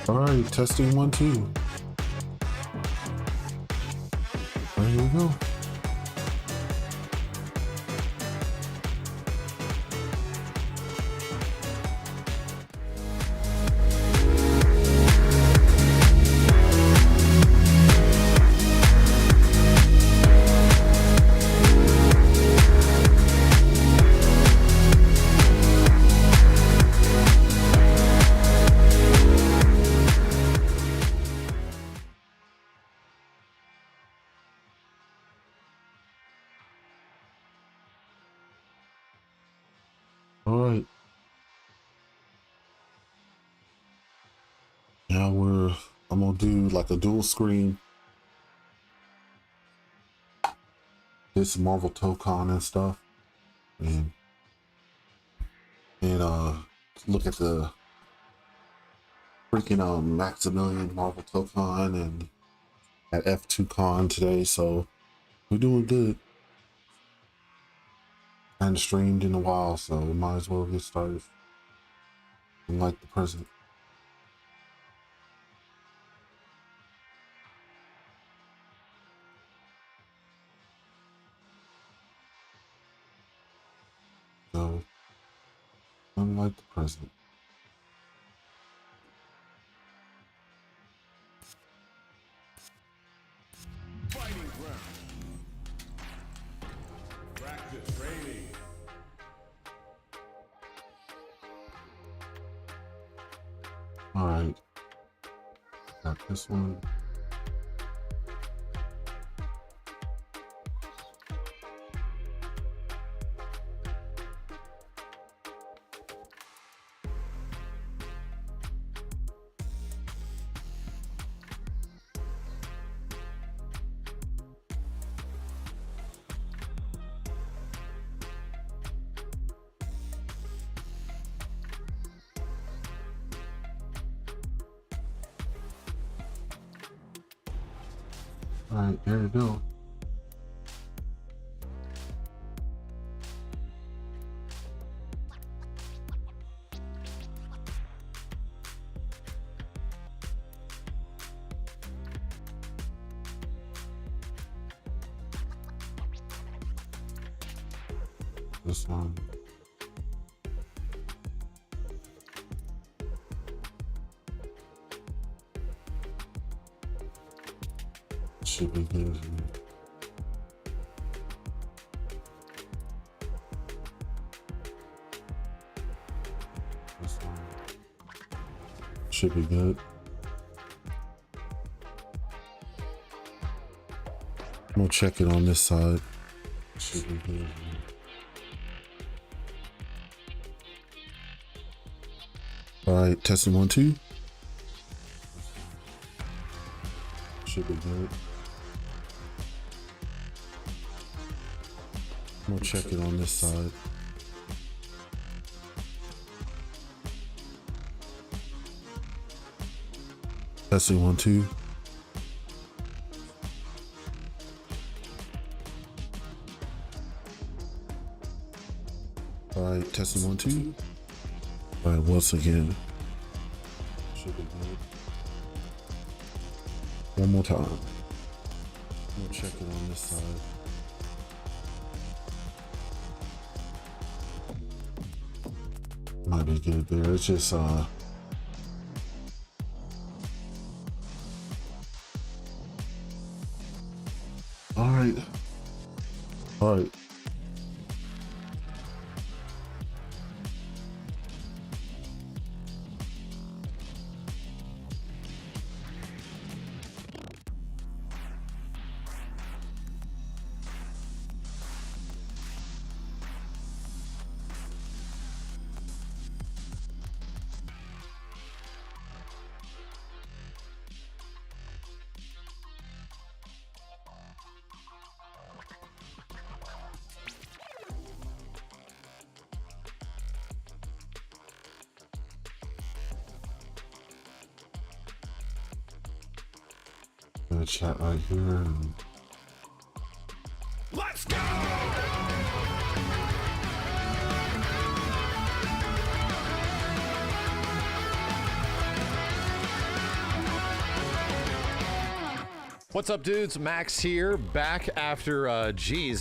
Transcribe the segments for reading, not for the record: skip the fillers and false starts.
All right, testing 1, 2. There we go. All right. Now I'm gonna do like a dual screen. This Marvel Tokon and stuff, and look at the freaking Maximilian Marvel Tokon and at F2Con today. So we're doing good. Kind of streamed in a while, so we might as well get started. Like the present. So unlike the present. Fighting ground. Practice training. All right. Got this one. All right, there you go. This one. Should be good. This one should be good. I'm gonna check it on this side. Should be good. All right, testing 1, 2. Should be good. I'm gonna check it on this side. Testing 1, 2. All right, testing 1, 2. All right, once again. Should be good. One more time. I'm gonna check it on this side. Might be good there. It's just all right. All right. Gonna chat right here. And Let's go! What's up, dudes? Max here, back after,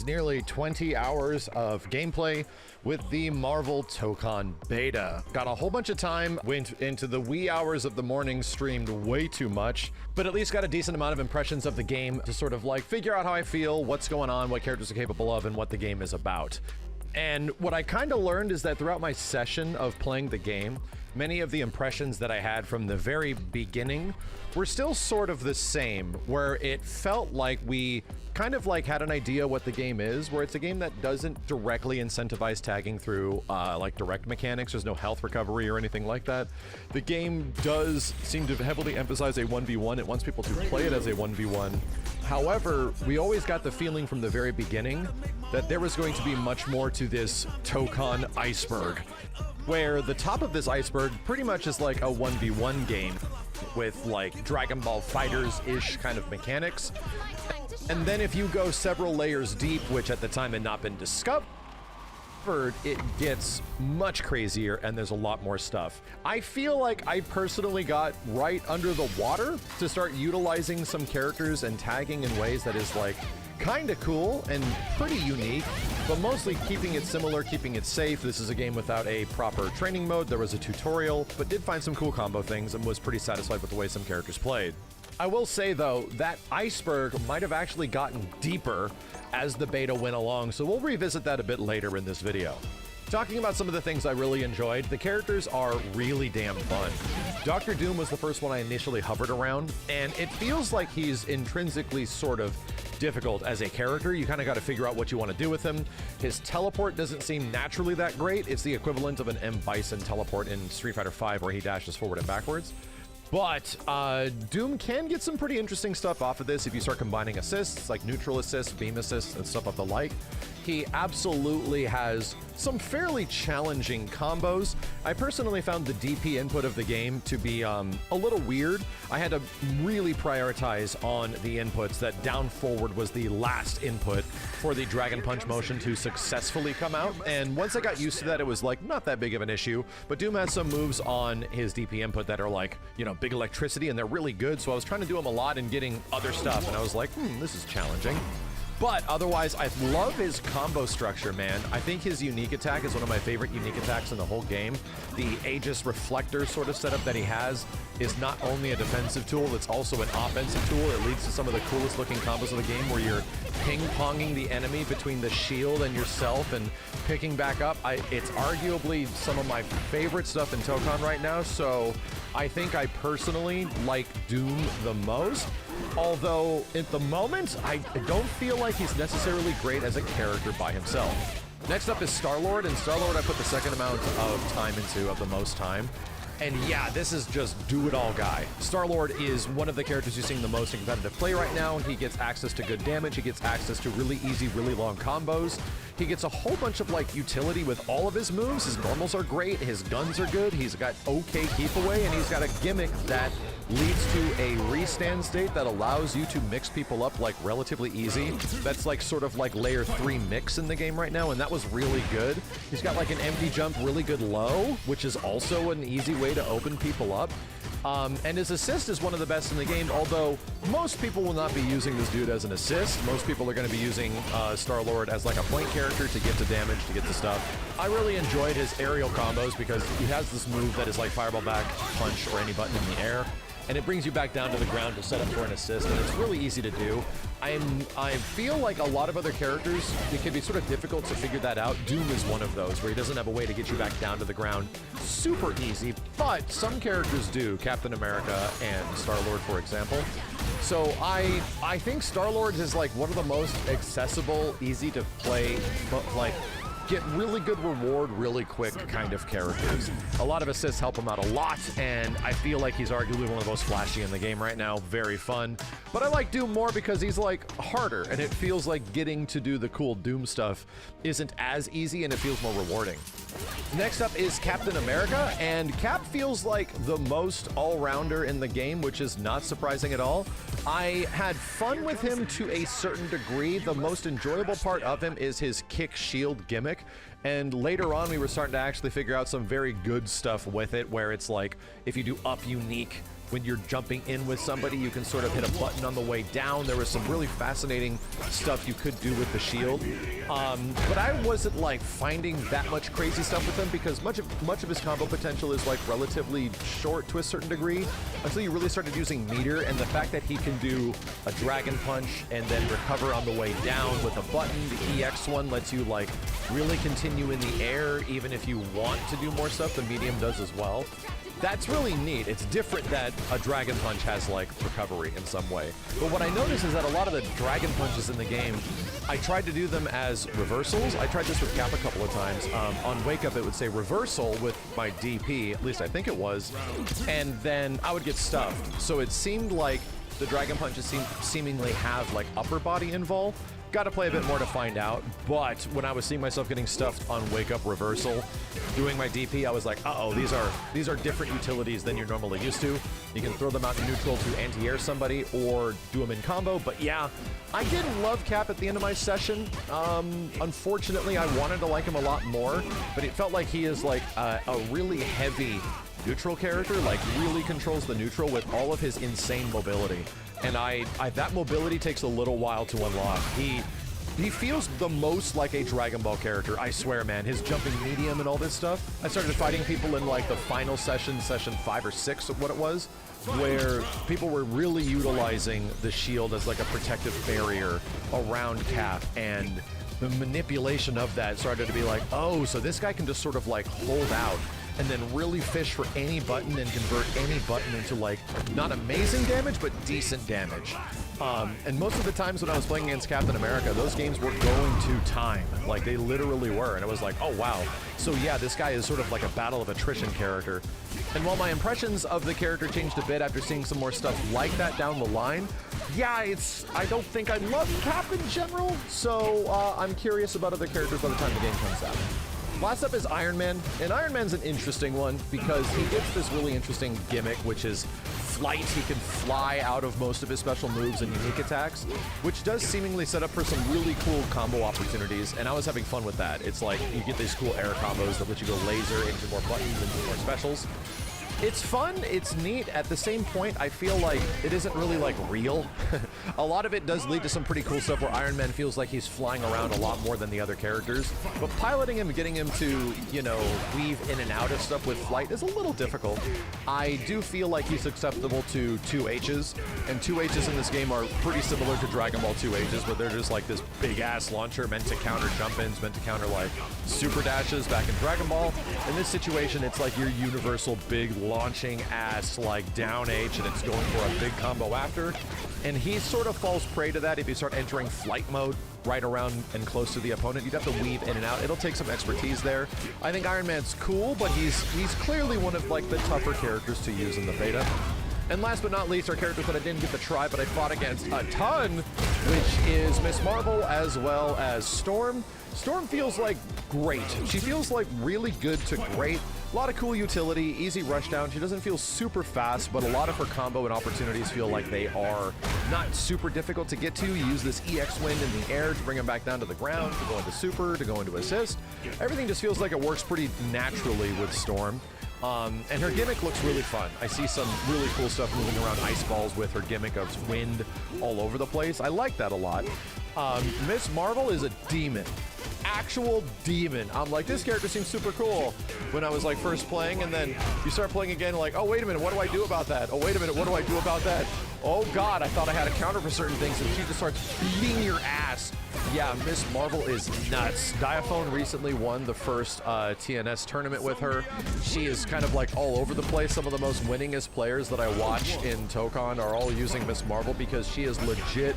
nearly 20 hours of gameplay with the Marvel Tokon beta. Got a whole bunch of time, went into the wee hours of the morning, streamed way too much, but at least got a decent amount of impressions of the game to sort of like figure out how I feel, what's going on, what characters are capable of, and what the game is about. And what I kind of learned is that throughout my session of playing the game, many of the impressions that I had from the very beginning were still sort of the same, where it felt like we kind of like had an idea what the game is, where it's a game that doesn't directly incentivize tagging through like direct mechanics. There's no health recovery or anything like that. The game does seem to heavily emphasize a 1v1. It wants people to play it as a 1v1. However, we always got the feeling from the very beginning that there was going to be much more to this Tokon iceberg, where the top of this iceberg pretty much is like a 1v1 game with like Dragon Ball Fighters-ish kind of mechanics. And then if you go several layers deep, which at the time had not been discovered, it gets much crazier and there's a lot more stuff. I feel like I personally got right under the water to start utilizing some characters and tagging in ways that is like kind of cool and pretty unique, but mostly keeping it similar, keeping it safe. This is a game without a proper training mode. There was a tutorial, but did find some cool combo things and was pretty satisfied with the way some characters played. I will say though, that iceberg might have actually gotten deeper as the beta went along, so we'll revisit that a bit later in this video. Talking about some of the things I really enjoyed, the characters are really damn fun. Dr. Doom was the first one I initially hovered around, and it feels like he's intrinsically sort of difficult as a character. You kind of got to figure out what you want to do with him. His teleport doesn't seem naturally that great. It's the equivalent of an M. Bison teleport in Street Fighter V, where he dashes forward and backwards. But Doom can get some pretty interesting stuff off of this if you start combining assists, like neutral assists, beam assists, and stuff of the like. He absolutely has some fairly challenging combos. I personally found the DP input of the game to be a little weird. I had to really prioritize on the inputs that down forward was the last input for the Dragon Punch motion to successfully come out. And once I got used to that, it was like not that big of an issue. But Doom has some moves on his DP input that are like, you know, big electricity, and they're really good. So I was trying to do them a lot and getting other stuff, and I was like, this is challenging. But otherwise, I love his combo structure, man. I think his unique attack is one of my favorite unique attacks in the whole game. The Aegis Reflector sort of setup that he has is not only a defensive tool, it's also an offensive tool. It leads to some of the coolest looking combos of the game, where you're ping-ponging the enemy between the shield and yourself and picking back up. It's arguably some of my favorite stuff in Tokon right now, so I think I personally like Doom the most. Although, at the moment, I don't feel like he's necessarily great as a character by himself. Next up is Star-Lord, and Star-Lord I put the second amount of time into, of the most time. And yeah, this is just do-it-all guy. Star-Lord is one of the characters you're seeing the most in competitive play right now. He gets access to good damage, he gets access to really easy, really long combos. He gets a whole bunch of like utility with all of his moves. His normals are great, his guns are good, he's got okay keep away, and he's got a gimmick that leads to a restand state that allows you to mix people up like relatively easy. That's like sort of like layer 3 mix in the game right now, and that was really good. He's got like an empty jump, really good low, which is also an easy way to open people up. And his assist is one of the best in the game, although most people will not be using this dude as an assist. Most people are going to be using Star-Lord as like a point character to get to damage, to get to stuff. I really enjoyed his aerial combos because he has this move that is like fireball back, punch, or any button in the air, and it brings you back down to the ground to set up for an assist, and it's really easy to do. I feel like a lot of other characters, it can be sort of difficult to figure that out. Doom is one of those, where he doesn't have a way to get you back down to the ground super easy, but some characters do. Captain America and Star-Lord, for example. So I think Star-Lord is like one of the most accessible, easy to play, but like get really good reward really quick kind of characters. A lot of assists help him out a lot, and I feel like he's arguably one of the most flashy in the game right now. Very fun. But I like Doom more because he's like harder, and it feels like getting to do the cool Doom stuff isn't as easy, and it feels more rewarding. Next up is Captain America, and Cap feels like the most all-rounder in the game, which is not surprising at all. I had fun with him to a certain degree. The most enjoyable part of him is his kick shield gimmick, and later on we were starting to actually figure out some very good stuff with it, where it's like if you do up unique when you're jumping in with somebody, you can sort of hit a button on the way down. There was some really fascinating stuff you could do with the shield. But I wasn't like finding that much crazy stuff with him because much of his combo potential is like relatively short to a certain degree until you really started using meter, and the fact that he can do a dragon punch and then recover on the way down with a button. The EX one lets you like really continue in the air even if you want to do more stuff. The medium does as well. That's really neat. It's different that a Dragon Punch has like recovery in some way. But what I noticed is that a lot of the Dragon Punches in the game, I tried to do them as reversals. I tried this with Cap a couple of times. On Wake Up, it would say reversal with my DP, at least I think it was, and then I would get stuffed. So it seemed like the Dragon Punches seemingly have like upper body involved. Got to play a bit more to find out, but when I was seeing myself getting stuffed on Wake Up reversal, doing my DP, I was like, uh-oh, these are different utilities than you're normally used to. You can throw them out in neutral to anti-air somebody or do them in combo, but yeah, I did love Cap at the end of my session. Unfortunately, I wanted to like him a lot more, but it felt like he is like a really heavy neutral character, like really controls the neutral with all of his insane mobility. And that mobility takes a little while to unlock. He feels the most like a Dragon Ball character, I swear, man. His jumping medium and all this stuff. I started fighting people in like the final session 5 or 6 of what it was, where people were really utilizing the shield as like a protective barrier around Cap, and the manipulation of that started to be like, oh, so this guy can just sort of like hold out and then really fish for any button and convert any button into like not amazing damage, but decent damage. And most of the times when I was playing against Captain America, those games were going to time. Like they literally were. And it was like, oh wow. So yeah, this guy is sort of like a battle of attrition character. And while my impressions of the character changed a bit after seeing some more stuff like that down the line, yeah, I don't think I love Cap in general. So I'm curious about other characters by the time the game comes out. Last up is Iron Man, and Iron Man's an interesting one because he gets this really interesting gimmick, which is flight. He can fly out of most of his special moves and unique attacks, which does seemingly set up for some really cool combo opportunities, and I was having fun with that. It's like you get these cool air combos that let you go laser into more buttons and more specials. It's fun, it's neat. At the same point, I feel like it isn't really like real. A lot of it does lead to some pretty cool stuff where Iron Man feels like he's flying around a lot more than the other characters. But piloting him and getting him to, you know, weave in and out of stuff with flight is a little difficult. I do feel like he's susceptible to 2Hs, and 2Hs in this game are pretty similar to Dragon Ball 2Hs, but they're just like this big ass launcher meant to counter jump-ins, meant to counter like super dashes back in Dragon Ball. In this situation, it's like your universal big launching ass like down H, and it's going for a big combo after. And he sort of falls prey to that if you start entering flight mode right around and close to the opponent. You'd have to weave in and out. It'll take some expertise there. I think Iron Man's cool, but he's clearly one of like the tougher characters to use in the beta. And last but not least, our characters that I didn't get to try, but I fought against a ton, which is Miss Marvel as well as Storm. Storm feels like great. She feels like really good to great. A lot of cool utility, easy rush down. She doesn't feel super fast, but a lot of her combo and opportunities feel like they are not super difficult to get to. You use this EX wind in the air to bring them back down to the ground, to go into super, to go into assist. Everything just feels like it works pretty naturally with Storm. And her gimmick looks really fun. I see some really cool stuff moving around ice balls with her gimmick of wind all over the place. I like that a lot. Miss Marvel is a demon. Actual demon. I'm like, this character seems super cool when I was like first playing, and then you start playing again, like, oh wait a minute, what do I do about that? Oh wait a minute, what do I do about that? Oh god, I thought I had a counter for certain things, and she just starts beating your ass. Yeah, Miss Marvel is nuts. Diaphone recently won the first TNS tournament with her. She is kind of like all over the place. Some of the most winningest players that I watch in Tokon are all using Miss Marvel because she is legit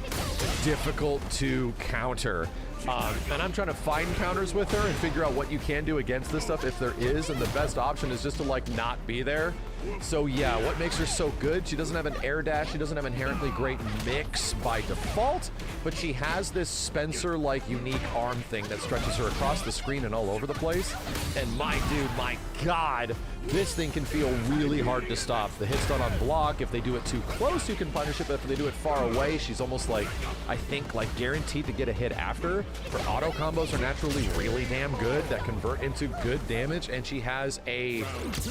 difficult to counter. And I'm trying to find counters with her and figure out what you can do against this stuff if there is, and the best option is just to like not be there. So yeah, what makes her so good? She doesn't have an air dash, she doesn't have inherently great mix by default, but she has this Spencer-like unique arm thing that stretches her across the screen and all over the place. And my dude, my god, this thing can feel really hard to stop. The hit's done on block. If they do it too close, you can punish it, but if they do it far away, she's almost like, I think, like guaranteed to get a hit after. Her auto combos are naturally really damn good that convert into good damage, and she has a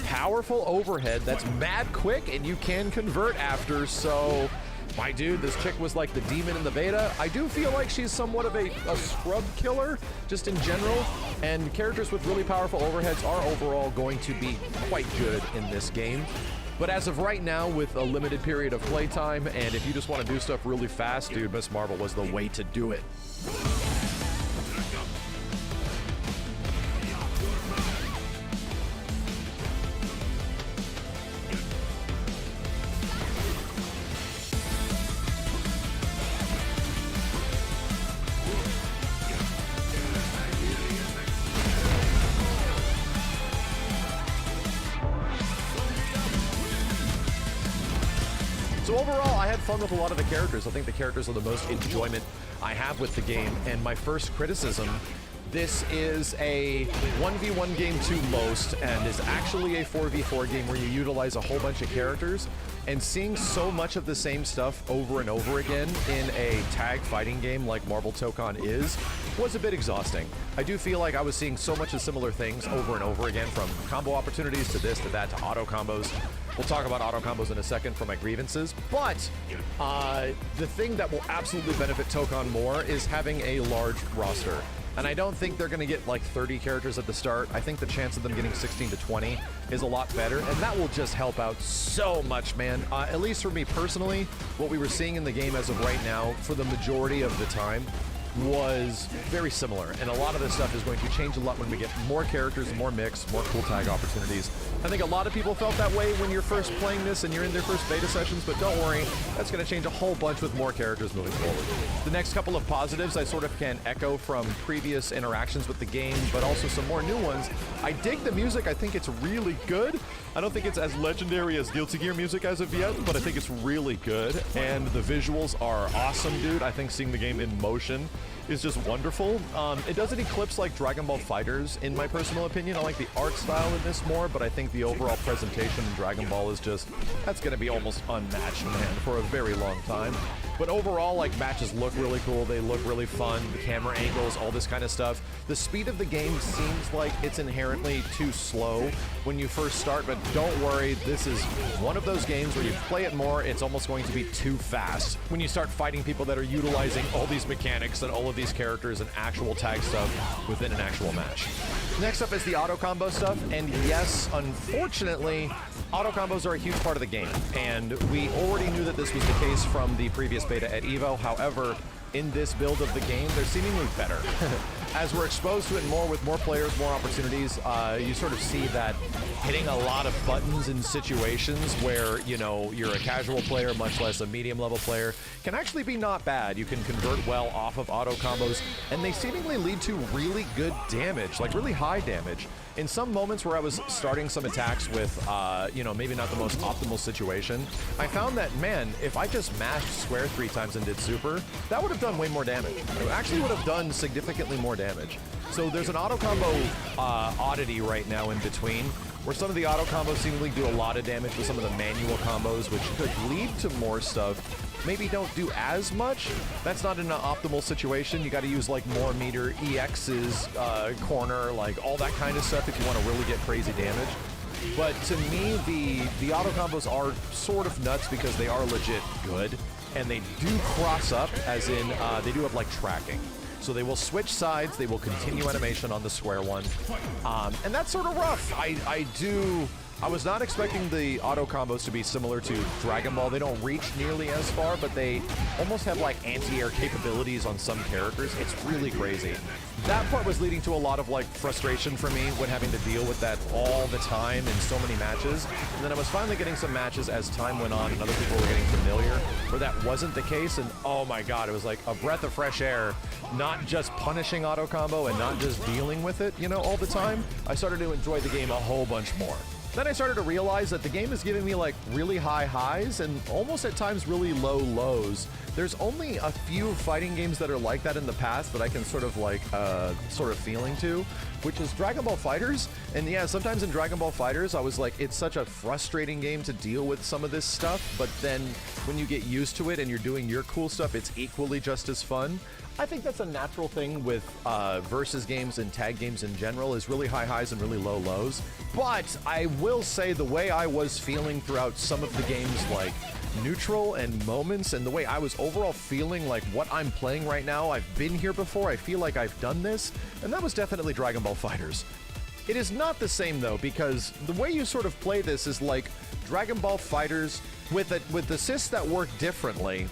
powerful overhead that's mad quick, and you can convert after. So, my dude, this chick was like the demon in the beta. I do feel like she's somewhat of a scrub killer, just in general, and characters with really powerful overheads are overall going to be quite good in this game. But as of right now, with a limited period of playtime, and if you just want to do stuff really fast, dude, Miss Marvel was the way to do it. So overall, I had fun with a lot of the characters. I think the characters are the most enjoyment I have with the game. And my first criticism, this is a 1v1 game to most, and is actually a 4v4 game where you utilize a whole bunch of characters. And seeing so much of the same stuff over and over again in a tag fighting game like Marvel Tokon is, was a bit exhausting. I do feel like I was seeing so much of similar things over and over again, from combo opportunities to this to that to auto combos. We'll talk about auto combos in a second for my grievances, but the thing that will absolutely benefit Tokon more is having a large roster. And I don't think they're going to get like 30 characters at the start. I think the chance of them getting 16 to 20 is a lot better, and that will just help out so much, man. At least for me personally, what we were seeing in the game as of right now, for the majority of the time, was very similar, and a lot of this stuff is going to change a lot when we get more characters, more mix, more cool tag opportunities. I think a lot of people felt that way when you're first playing this and you're in their first beta sessions, but don't worry, that's going to change a whole bunch with more characters moving forward. The next couple of positives I sort of can echo from previous interactions with the game, but also some more new ones. I dig the music. I think it's really good. I don't think it's as legendary as Guilty Gear music as of yet, but I think it's really good, and the visuals are awesome, dude. I think seeing the game in motion is just wonderful. It doesn't eclipse like Dragon Ball FighterZ, in my personal opinion. I like the art style in this more, but I think the overall presentation in Dragon Ball is just, that's gonna be almost unmatched, man, for a very long time. But overall, like, matches look really cool, they look really fun, the camera angles, all this kind of stuff. The speed of the game seems like it's inherently too slow when you first start, but don't worry, this is one of those games where you play it more, it's almost going to be too fast when you start fighting people that are utilizing all these mechanics and all of these characters and actual tag stuff within an actual match. Next up is the auto combo stuff, and yes, unfortunately, auto combos are a huge part of the game, and we already knew that this was the case from the previous beta at EVO. However, in this build of the game, they're seemingly better. As we're exposed to it more with more players, more opportunities, you sort of see that hitting a lot of buttons in situations where, you know, you're a casual player, much less a medium level player, can actually be not bad. You can convert well off of auto combos, and they seemingly lead to really good damage, like really high damage. In some moments where I was starting some attacks with, you know, maybe not the most optimal situation, I found that, man, if I just mashed square 3 times and did super, that would have done way more damage. It actually would have done significantly more damage. So there's an auto combo oddity right now in between, where some of the auto combos seemingly do a lot of damage with some of the manual combos, which could lead to more stuff. Maybe don't do as much. That's not an optimal situation. You got to use like more meter, EX's, corner, like all that kind of stuff if you want to really get crazy damage. But to me, the auto combos are sort of nuts because they are legit good, and they do cross up, as in they do have like tracking. So they will switch sides, they will continue animation on the square one, and that's sort of rough. I was not expecting the auto combos to be similar to Dragon Ball. They don't reach nearly as far, but they almost have like anti-air capabilities on some characters. It's really crazy. That part was leading to a lot of like frustration for me when having to deal with that all the time in so many matches. And then I was finally getting some matches as time went on and other people were getting familiar where that wasn't the case, and oh my god, it was like a breath of fresh air, not just punishing auto combo and not just dealing with it, you know, all the time. I started to enjoy the game a whole bunch more. Then I started to realize that the game is giving me like really high highs and almost at times really low lows There's only a few fighting games that are like that in the past that I can sort of like, sort of feeling to, which is Dragon Ball FighterZ. And yeah, sometimes in Dragon Ball FighterZ, I was like, it's such a frustrating game to deal with some of this stuff, but then when you get used to it and you're doing your cool stuff, it's equally just as fun. I think that's a natural thing with versus games and tag games in general, is really high highs and really low lows. But I will say the way I was feeling throughout some of the games like Neutral and Moments, and the way I was overall feeling like what I'm playing right now, I've been here before, I feel like I've done this, and that was definitely Dragon Ball FighterZ. It is not the same though, because the way you sort of play this is like Dragon Ball FighterZ with assists that work differently,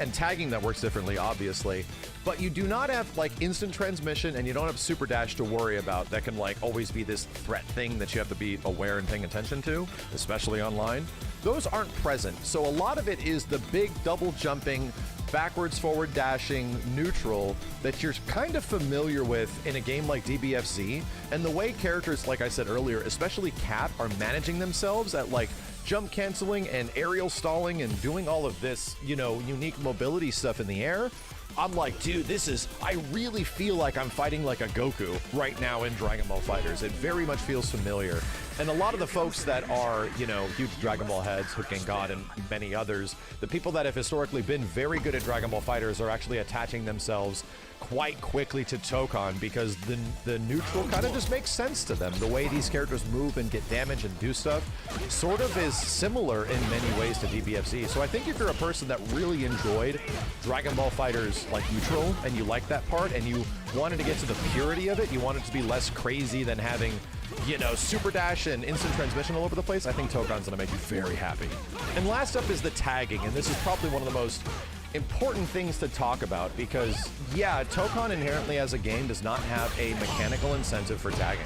and tagging that works differently, obviously, but you do not have like instant transmission, and you don't have super dash to worry about that can like always be this threat thing that you have to be aware and paying attention to, especially online. Those aren't present, so a lot of it is the big double jumping, backwards forward dashing neutral that you're kind of familiar with in a game like DBFZ, and the way characters, like I said earlier, especially Cap, are managing themselves at like jump canceling and aerial stalling and doing all of this, you know, unique mobility stuff in the air. I'm like, dude, I really feel like I'm fighting like a Goku right now in Dragon Ball FighterZ. It very much feels familiar. And a lot of the folks that are, you know, huge Dragon Ball heads, Hook God and many others, the people that have historically been very good at Dragon Ball FighterZ are actually attaching themselves quite quickly to Tokon, because the neutral kind of just makes sense to them. The way these characters move and get damage and do stuff sort of is similar in many ways to DBFZ. So I think if you're a person that really enjoyed Dragon Ball FighterZ like neutral, and you like that part, and you wanted to get to the purity of it, you want it to be less crazy than having, you know, super dash and instant transmission all over the place, I think Tokon's gonna make you very happy. And last up is the tagging, and this is probably one of the most important things to talk about, because yeah, Tokon inherently as a game does not have a mechanical incentive for tagging.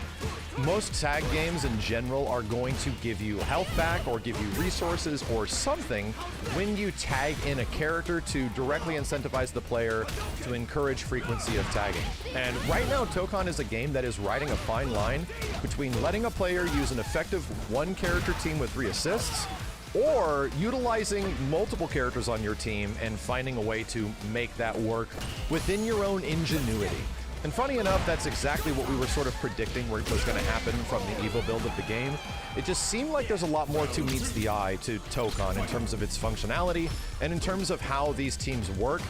Most tag games in general are going to give you health back or give you resources or something when you tag in a character to directly incentivize the player to encourage frequency of tagging. And right now, Tokon is a game that is riding a fine line between letting a player use an effective one character team with 3 assists, or utilizing multiple characters on your team and finding a way to make that work within your own ingenuity. And funny enough, that's exactly what we were sort of predicting was going to happen from the Evo build of the game. It just seemed like there's a lot more to meets the eye to Tokon in terms of its functionality and in terms of how these teams work.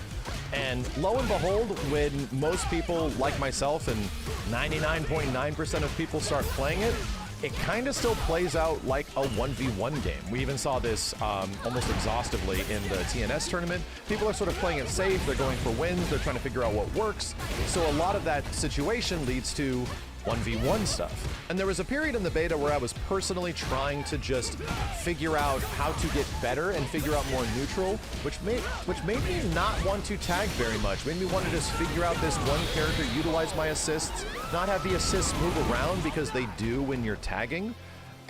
And lo and behold, when most people like myself and 99.9% of people start playing it, it kind of still plays out like a 1v1 game. We even saw this almost exhaustively in the TNS tournament. People are sort of playing it safe, they're going for wins, they're trying to figure out what works. So a lot of that situation leads to 1v1 stuff. And there was a period in the beta where I was personally trying to just figure out how to get better and figure out more neutral, which made me not want to tag very much. Made me want to just figure out this one character, utilize my assists, not have the assists move around because they do when you're tagging.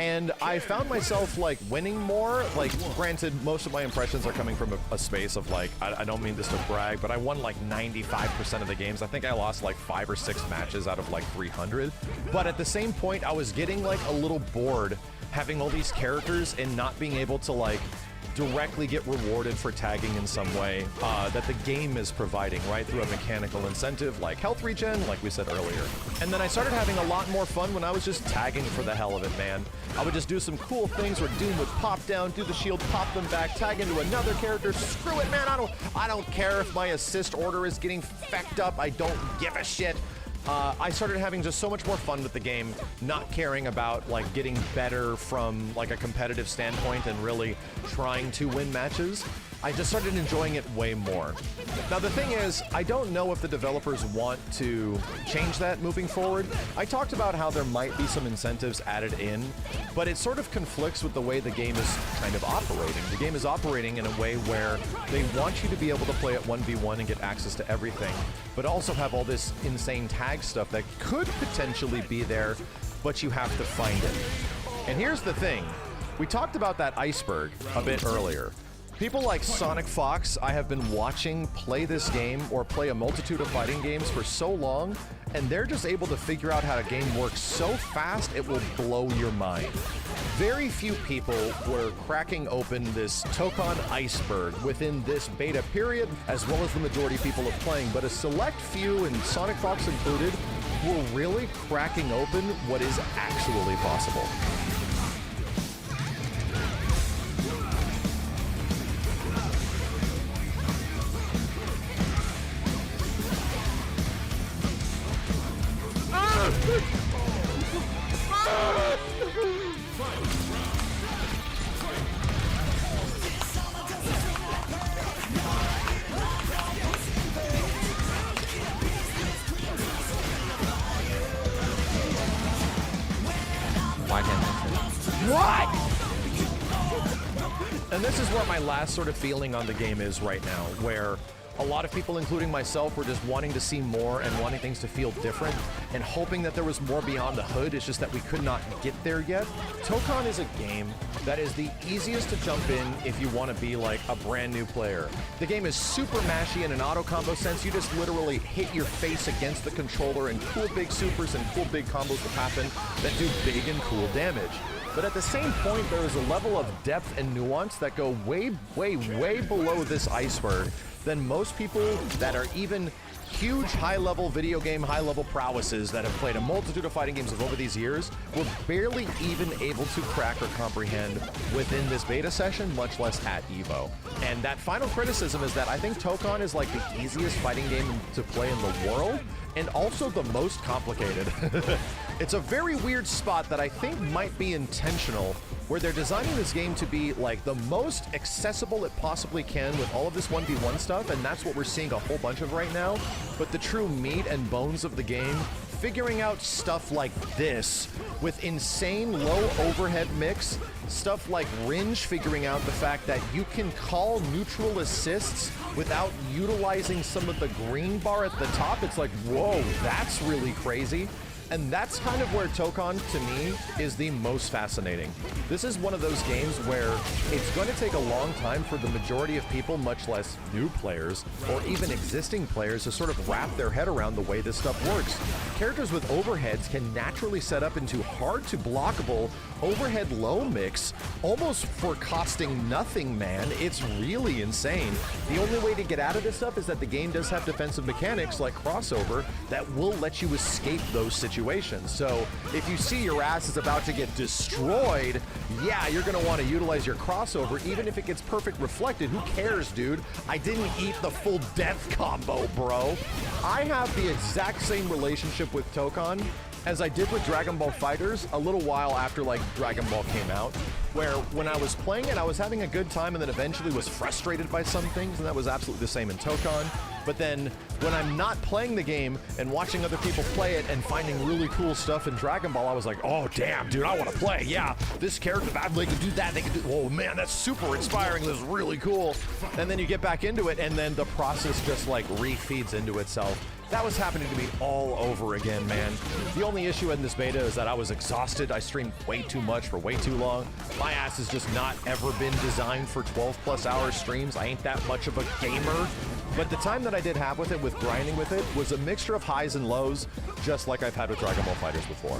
And I found myself like winning more. Like, granted, most of my impressions are coming from a space of like, I don't mean this to brag, but I won like 95% of the games. I think I lost like 5 or 6 matches out of like 300. But at the same point, I was getting like a little bored having all these characters and not being able to like directly get rewarded for tagging in some way that the game is providing, right, through a mechanical incentive like health regen, like we said earlier. And then I started having a lot more fun when I was just tagging for the hell of it, man. I would just do some cool things where Doom would pop down, do the shield, pop them back, tag into another character. Screw it, man. I don't care if my assist order is getting fecked up. I don't give a shit. I started having just so much more fun with the game, not caring about like getting better from like a competitive standpoint and really trying to win matches. I just started enjoying it way more. Now the thing is, I don't know if the developers want to change that moving forward. I talked about how there might be some incentives added in, but it sort of conflicts with the way the game is kind of operating. The game is operating in a way where they want you to be able to play at 1v1 and get access to everything, but also have all this insane tag stuff that could potentially be there, but you have to find it. And here's the thing. We talked about that iceberg a bit earlier. People like Sonic Fox, I have been watching play this game or play a multitude of fighting games for so long, and they're just able to figure out how a game works so fast it will blow your mind. Very few people were cracking open this Tokon iceberg within this beta period, as well as the majority of people are playing, but a select few, and Sonic Fox included, were really cracking open what is actually possible. Why can't I say? What? And this is where my last sort of feeling on the game is right now, where a lot of people, including myself, were just wanting to see more and wanting things to feel different and hoping that there was more beyond the hood. It's just that we could not get there yet. Tokon is a game that is the easiest to jump in if you want to be like a brand new player. The game is super mashy in an auto combo sense. You just literally hit your face against the controller and cool big supers and cool big combos will happen that do big and cool damage. But at the same point, there is a level of depth and nuance that go way, way, way below this iceberg than most people that are even huge high-level video game, high-level prowesses that have played a multitude of fighting games over these years were barely even able to crack or comprehend within this beta session, much less at EVO. And that final criticism is that I think Tokon is like the easiest fighting game to play in the world, and also the most complicated. It's a very weird spot that I think might be intentional, where they're designing this game to be like the most accessible it possibly can with all of this 1v1 stuff, and that's what we're seeing a whole bunch of right now. But the true meat and bones of the game, figuring out stuff like this with insane low overhead mix, stuff like Ringe figuring out the fact that you can call neutral assists without utilizing some of the green bar at the top. It's like, whoa, that's really crazy. And that's kind of where Tokon, to me, is the most fascinating. This is one of those games where it's going to take a long time for the majority of people, much less new players, or even existing players, to sort of wrap their head around the way this stuff works. Characters with overheads can naturally set up into hard-to-blockable overhead low mix, almost for costing nothing, man. It's really insane. The only way to get out of this stuff is that the game does have defensive mechanics like crossover that will let you escape those situations. So if you see your ass is about to get destroyed, yeah, you're gonna want to utilize your crossover, even if it gets perfect reflected. Who cares, dude? I didn't eat the full death combo, bro. I have the exact same relationship with Tokon as I did with Dragon Ball FighterZ a little while after like Dragon Ball came out, where when I was playing it, I was having a good time and then eventually was frustrated by some things, and that was absolutely the same in Tokon. But then when I'm not playing the game and watching other people play it and finding really cool stuff in Dragon Ball, I was like, oh damn, dude, I want to play. Yeah, this character, they can do that, they can do, oh man, that's super inspiring, this is really cool. And then you get back into it and then the process just like refeeds into itself. That was happening to me all over again, man. The only issue in this beta is that I was exhausted. I streamed way too much for way too long. My ass has just not ever been designed for 12+ hour streams. I ain't that much of a gamer. But the time that I did have with it, with grinding with it, was a mixture of highs and lows, just like I've had with Dragon Ball FighterZ before.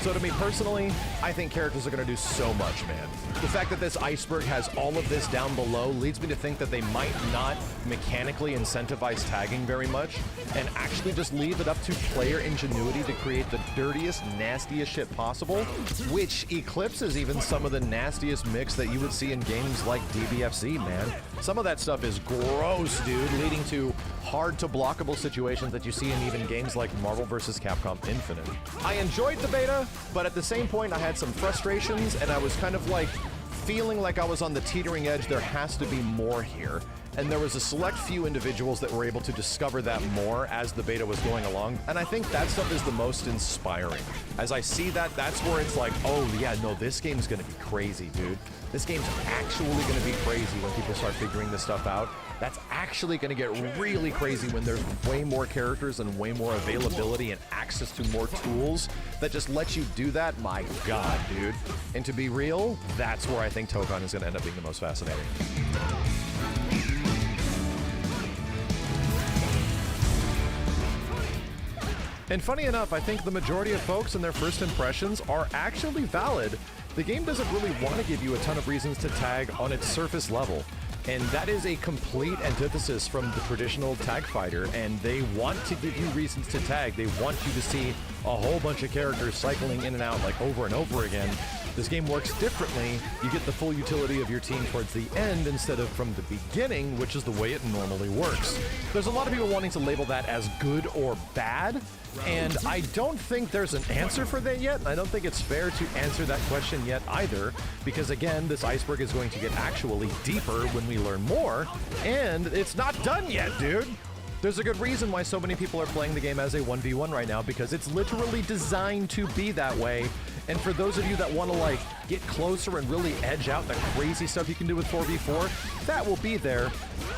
So to me personally, I think characters are going to do so much, man. The fact that this iceberg has all of this down below leads me to think that they might not mechanically incentivize tagging very much, and actually just leave it up to player ingenuity to create the dirtiest, nastiest shit possible, which eclipses even some of the nastiest mix that you would see in games like DBFZ, man. Some of that stuff is gross, dude, leading to hard-to-blockable situations that you see in even games like Marvel vs. Capcom Infinite. I enjoyed the beta, but at the same point, I had some frustrations, and I was kind of like feeling like I was on the teetering edge. There has to be more here. and there was a select few individuals that were able to discover that more as the beta was going along, and I think that stuff is the most inspiring. As I see that, that's where it's like, oh yeah, no, this game's gonna be crazy, dude. This game's actually gonna be crazy when people start figuring this stuff out. That's actually gonna get really crazy when there's way more characters and way more availability and access to more tools that just let you do that. My God, dude. And to be real, that's where I think Tokon is gonna end up being the most fascinating. And funny enough, I think the majority of folks and their first impressions are actually valid. The game doesn't really want to give you a ton of reasons to tag on its surface level. And that is a complete antithesis from the traditional tag fighter, and they want to give you reasons to tag. They want you to see a whole bunch of characters cycling in and out like over and over again. This game works differently. You get the full utility of your team towards the end instead of from the beginning, which is the way it normally works. There's a lot of people wanting to label that as good or bad, and I don't think there's an answer for that yet. I don't think it's fair to answer that question yet either, because again, this iceberg is going to get actually deeper when we learn more, and it's not done yet, dude. There's a good reason why so many people are playing the game as a 1v1 right now, because it's literally designed to be that way. And for those of you that want to like get closer and really edge out the crazy stuff you can do with 4v4, that will be there.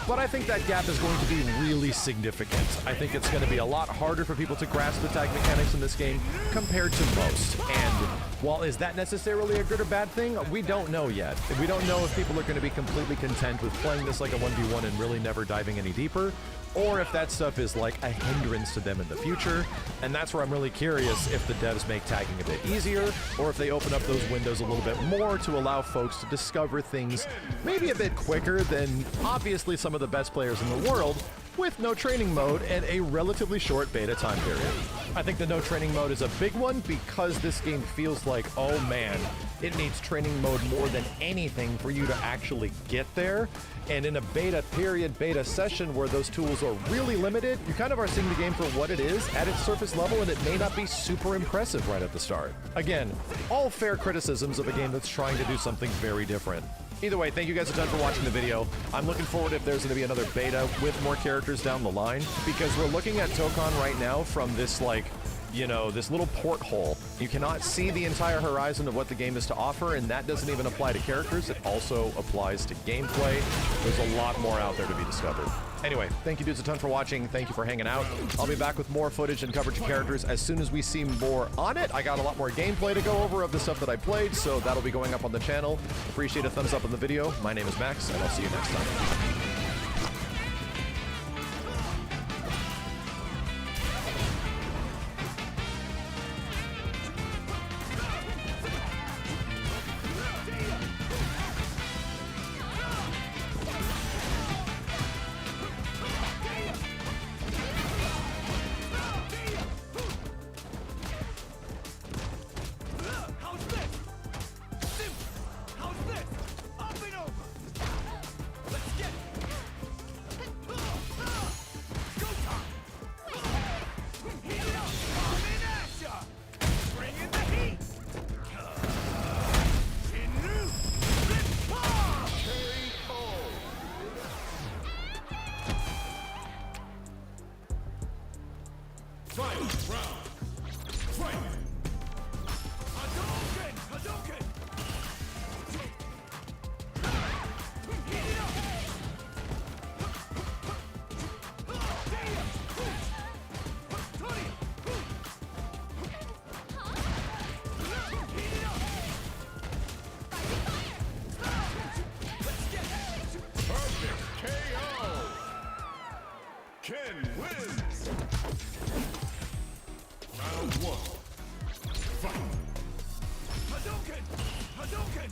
But I think that gap is going to be really significant. I think it's going to be a lot harder for people to grasp the tag mechanics in this game compared to most. And while is that necessarily a good or bad thing? We don't know yet. We don't know if people are going to be completely content with playing this like a 1v1 and really never diving any deeper, or if that stuff is like a hindrance to them in the future. And that's where I'm really curious if the devs make tagging a bit easier, or if they open up those windows a little bit more to allow folks to discover things maybe a bit quicker than obviously some of the best players in the world, with no training mode and a relatively short beta time period. I think the no training mode is a big one because this game feels like, oh man, it needs training mode more than anything for you to actually get there. And in a beta period, beta session where those tools are really limited, you kind of are seeing the game for what it is at its surface level, and it may not be super impressive right at the start. Again, all fair criticisms of a game that's trying to do something very different. Either way, thank you guys a ton for watching the video. I'm looking forward if there's going to be another beta with more characters down the line, because we're looking at Tokon right now from this, like, you know, this little porthole. You cannot see the entire horizon of what the game is to offer, and that doesn't even apply to characters. It also applies to gameplay. There's a lot more out there to be discovered. Anyway, thank you dudes a ton for watching. Thank you for hanging out. I'll be back with more footage and coverage of characters as soon as we see more on it. I got a lot more gameplay to go over of the stuff that I played, so that'll be going up on the channel. Appreciate a thumbs up on the video. My name is Max, and I'll see you next time. Final round. Fight. Hadouken! Hadouken! Perfect KO! Ken wins! Round one. Fight! Hadouken! Hadouken!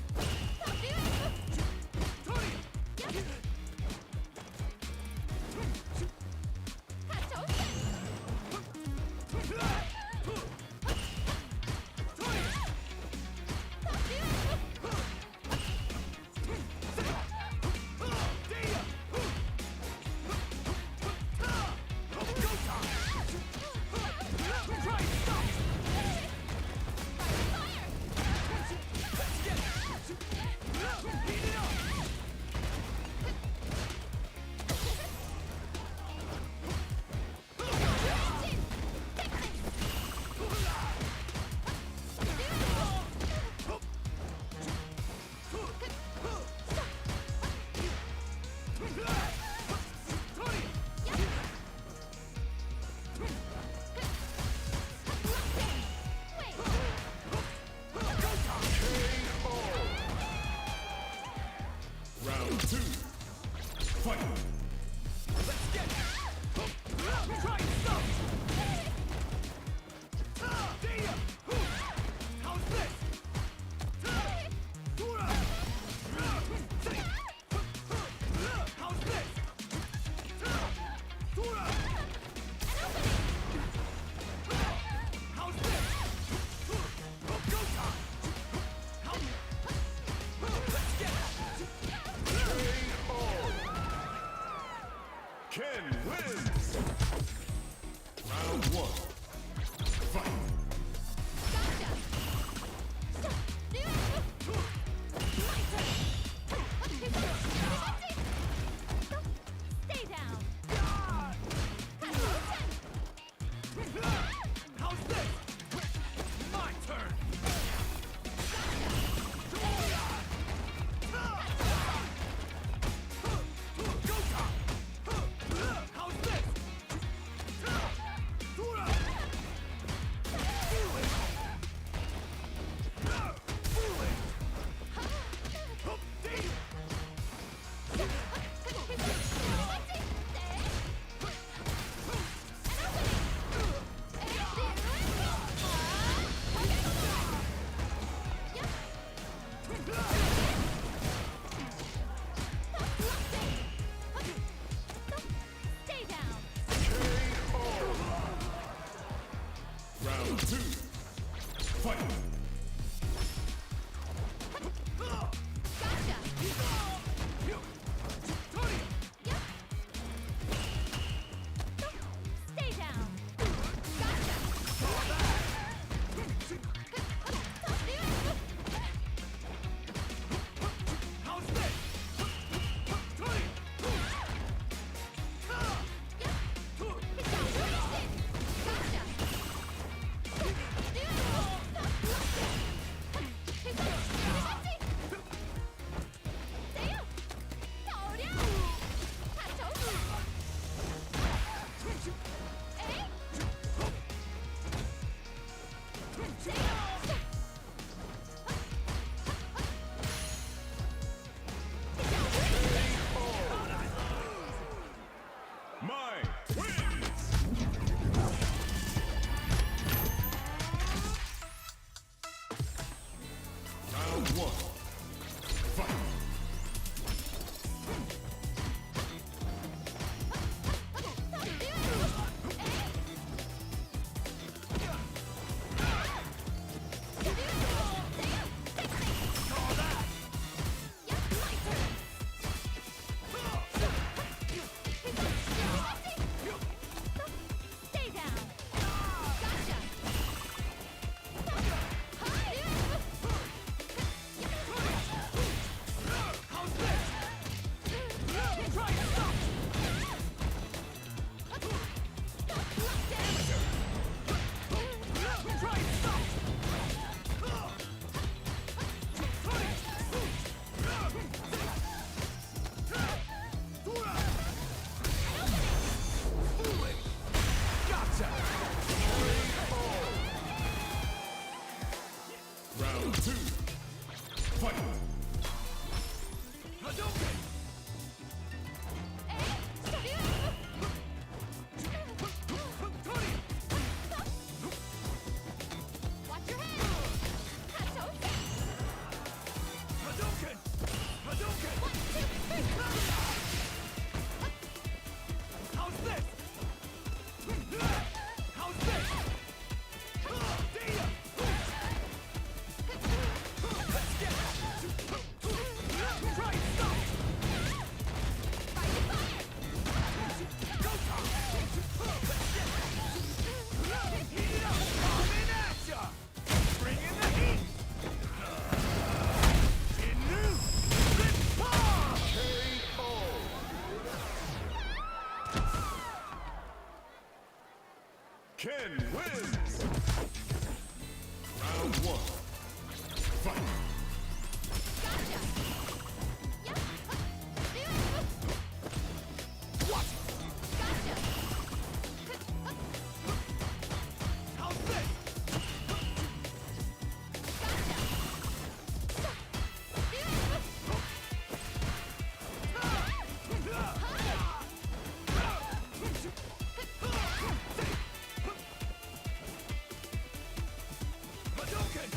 Round one. Fight. Stay down. How's this? My turn. How's this? Stay down. Round two. Fight. Gotcha. Stay down. How's this? My wins! Round one. Fight. Stay down. Gotcha. How's this? Try it out. Try it out. Gotcha. Round two. Fight. Hadouken! Watch your head. Hadouken! Hadouken! How's this? How's this? Try it, stop! Heat it up! Coming at ya! Bring in the heat! Inu! Rippa! KO! Ken wins! Round one. Fight! What? How's this? Hadouken!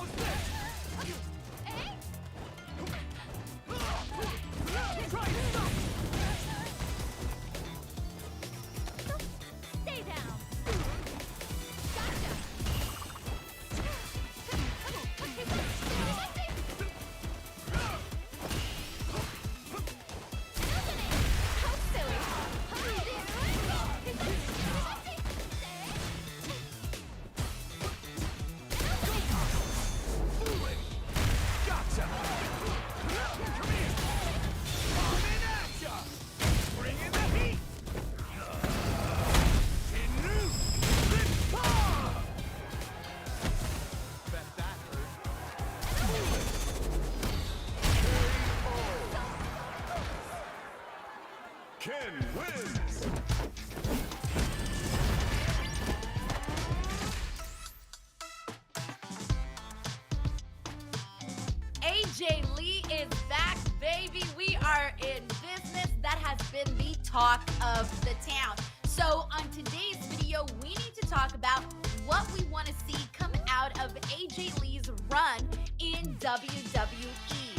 How's this? Eh? Try this. Stay down. Gotcha. How silly. Gotcha. Come here. Coming at ya. Bring in the heat. Inu. Rippa. Bet that hurt. Ken wins. AJ Lee is back, baby. We are in business. That has been the talk of the town. So on today's video, we need to talk about what we want to see come out of AJ Lee's run in WWE.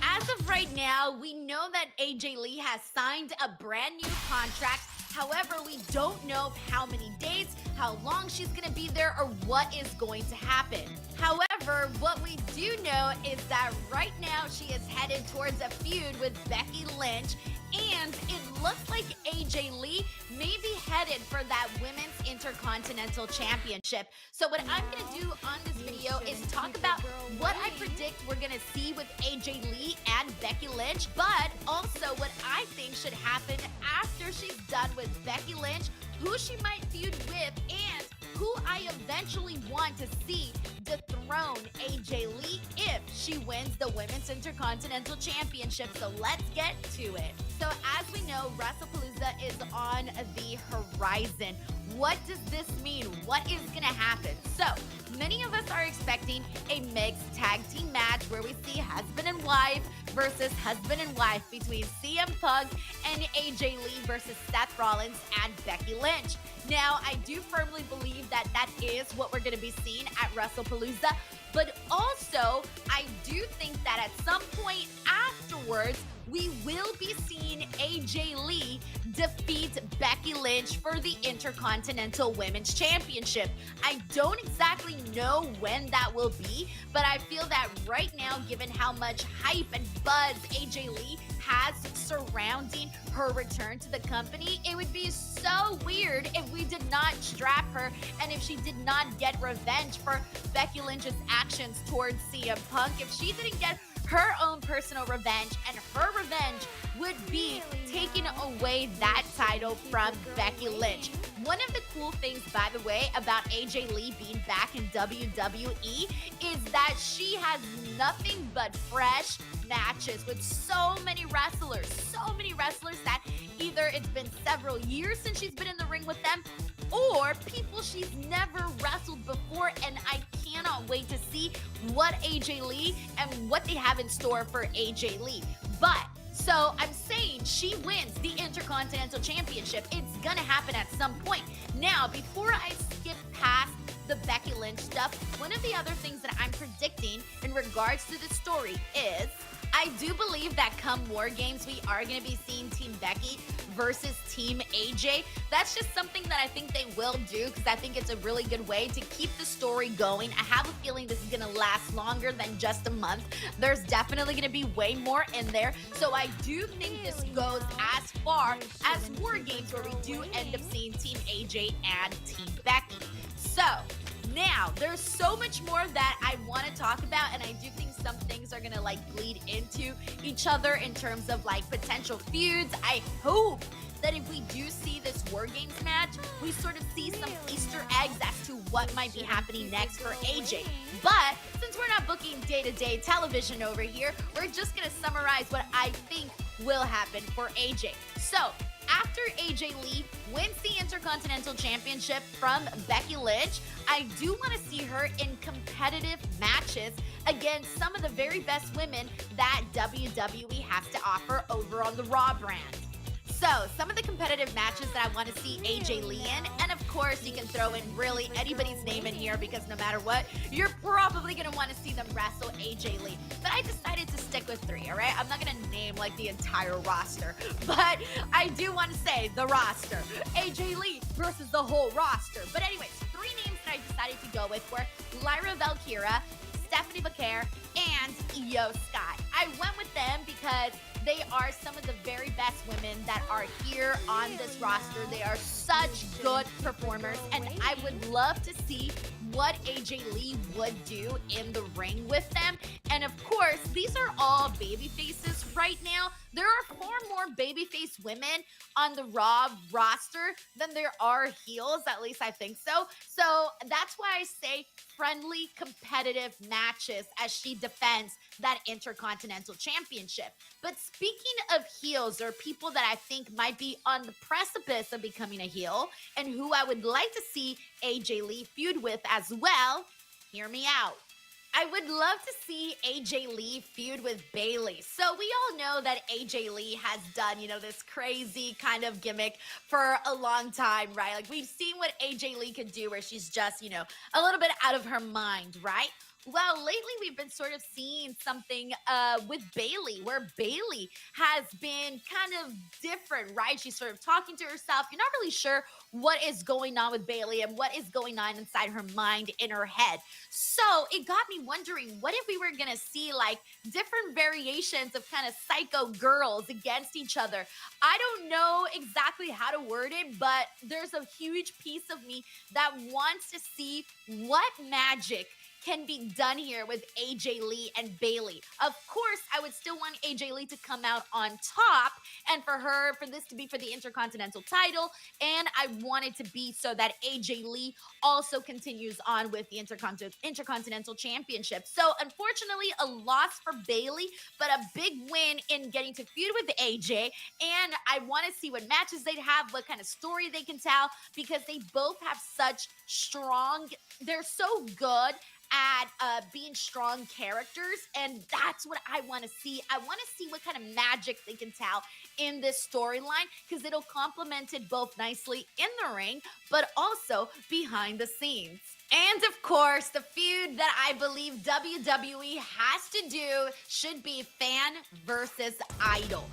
As of right now, we know that AJ Lee has signed a brand new contract. However, we don't know how many days, how long she's going to be there, or what is going to happen. However, what we do know is that right now she is headed towards a feud with Becky Lynch, and it looks like AJ Lee may be headed for that Women's Intercontinental Championship. So what I'm going to do on this video is talk about what I predict we're going to see with AJ Lee and Becky Lynch, but also what I think should happen after she's done with Becky Lynch, who she might feud with, and who I eventually want to see dethrone AJ Lee if she wins the Women's Intercontinental Championship. So let's get to it. So as we know, WrestlePalooza is on the horizon. What does this mean? What is going to happen? So many of us are expecting a mixed tag team match where we see husband and wife versus husband and wife between CM Punk and AJ Lee versus Seth Rollins and Becky Lynch. Now, I do firmly believe that that is what we're going to be seeing at WrestlePalooza, but also I do think that at some point afterwards, we will be seeing AJ Lee defeat Becky Lynch for the Intercontinental Women's Championship. I don't exactly know when that will be, but I feel that right now, given how much hype and buzz AJ Lee has surrounding her return to the company, it would be so weird if we did not strap her and if she did not get revenge for Becky Lynch's actions towards CM Punk. If she didn't get her own personal revenge, and her revenge would be taking away that title from Becky Lynch. One of the cool things, by the way, about AJ Lee being back in WWE is that she has nothing but fresh matches with so many wrestlers that either it's been several years since she's been in the ring with them, or people she's never wrestled before, and I cannot wait to see what AJ Lee and what they have in store for AJ Lee. But so I'm saying she wins the Intercontinental Championship. It's gonna happen at some point. Now, before I skip past the Becky Lynch stuff, one of the other things that I'm predicting in regards to the story is I do believe that come War Games, we are going to be seeing Team Becky versus Team AJ. That's just something that I think they will do because I think it's a really good way to keep the story going. I have a feeling this is going to last longer than just a month. There's definitely going to be way more in there. So I do think this goes as far as War Games where we do end up seeing Team AJ and Team Becky. So now, there's so much more that I want to talk about, and I do think some things are going to like bleed into each other in terms of like potential feuds. I hope that if we do see this War Games match, we sort of see some Easter eggs as to what might be happening next for AJ. But since we're not booking day-to-day television over here, we're just going to summarize what I think will happen for AJ. So, after AJ Lee wins the Intercontinental Championship from Becky Lynch, I do want to see her in competitive matches against some of the very best women that WWE has to offer over on the Raw brand. So, some of the competitive matches that I want to see AJ Lee in, and of course, you can throw in really anybody's name in here because no matter what, you're probably going to want to see them wrestle AJ Lee. But I decided to stick with 3, all right? I'm not going to name like the entire roster, but I do want to say the roster. AJ Lee versus the whole roster. But anyways, 3 names that I decided to go with were Lyra Valkyria, Stephanie Becerra, and Io Sky. I went with them because they are some of the very best women that are here on this roster. They are such good performers, and I would love to see what AJ Lee would do in the ring with them. And of course, these are all baby faces right now. There are far more babyface women on the Raw roster than there are heels, at least I think so. So that's why I say friendly, competitive matches as she defends that Intercontinental Championship. But speaking of heels, or people that I think might be on the precipice of becoming a heel, and who I would like to see AJ Lee feud with as well, hear me out. I would love to see AJ Lee feud with Bayley. So we all know that AJ Lee has done, this crazy kind of gimmick for a long time, right? Like we've seen what AJ Lee could do where she's just, a little bit out of her mind, right? Well, lately we've been sort of seeing something with Bayley, where Bayley has been kind of different, right? She's sort of talking to herself. You're not really sure what is going on with Bayley and what is going on inside her mind, in her head. So it got me wondering, what if we were going to see like different variations of kind of psycho girls against each other? I don't know exactly how to word it, but there's a huge piece of me that wants to see what magic can be done here with AJ Lee and Bayley. Of course, I would still want AJ Lee to come out on top, and for this to be for the Intercontinental title, and I want it to be so that AJ Lee also continues on with the Intercontinental Championship. So unfortunately, a loss for Bayley, but a big win in getting to feud with AJ, and I want to see what matches they'd have, what kind of story they can tell, because they both have such they're so good at being strong characters, and that's what I want to see. I want to see what kind of magic they can tell in this storyline, because it'll complement it both nicely in the ring, but also behind the scenes. And of course, the feud that I believe WWE has to do should be fan versus idol.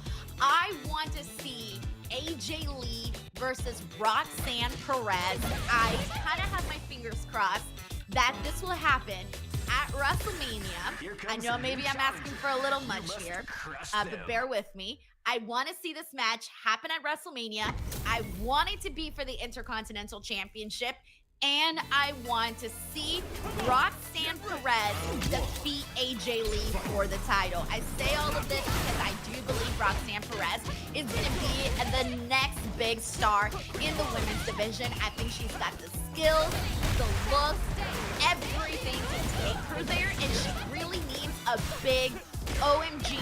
I want to see AJ Lee versus Roxanne Perez. I kind of have my fingers crossed that this will happen at WrestleMania. I know maybe I'm asking for a little much here, but bear with me. I want to see this match happen at WrestleMania. I want it to be for the Intercontinental Championship, and I want to see Roxanne Perez defeat AJ Lee for the title. I say all of this because I do believe Roxanne Perez is going to be the next big star in the women's division. I think she's got the skills, the looks, everything to take her there, and she really needs a big OMG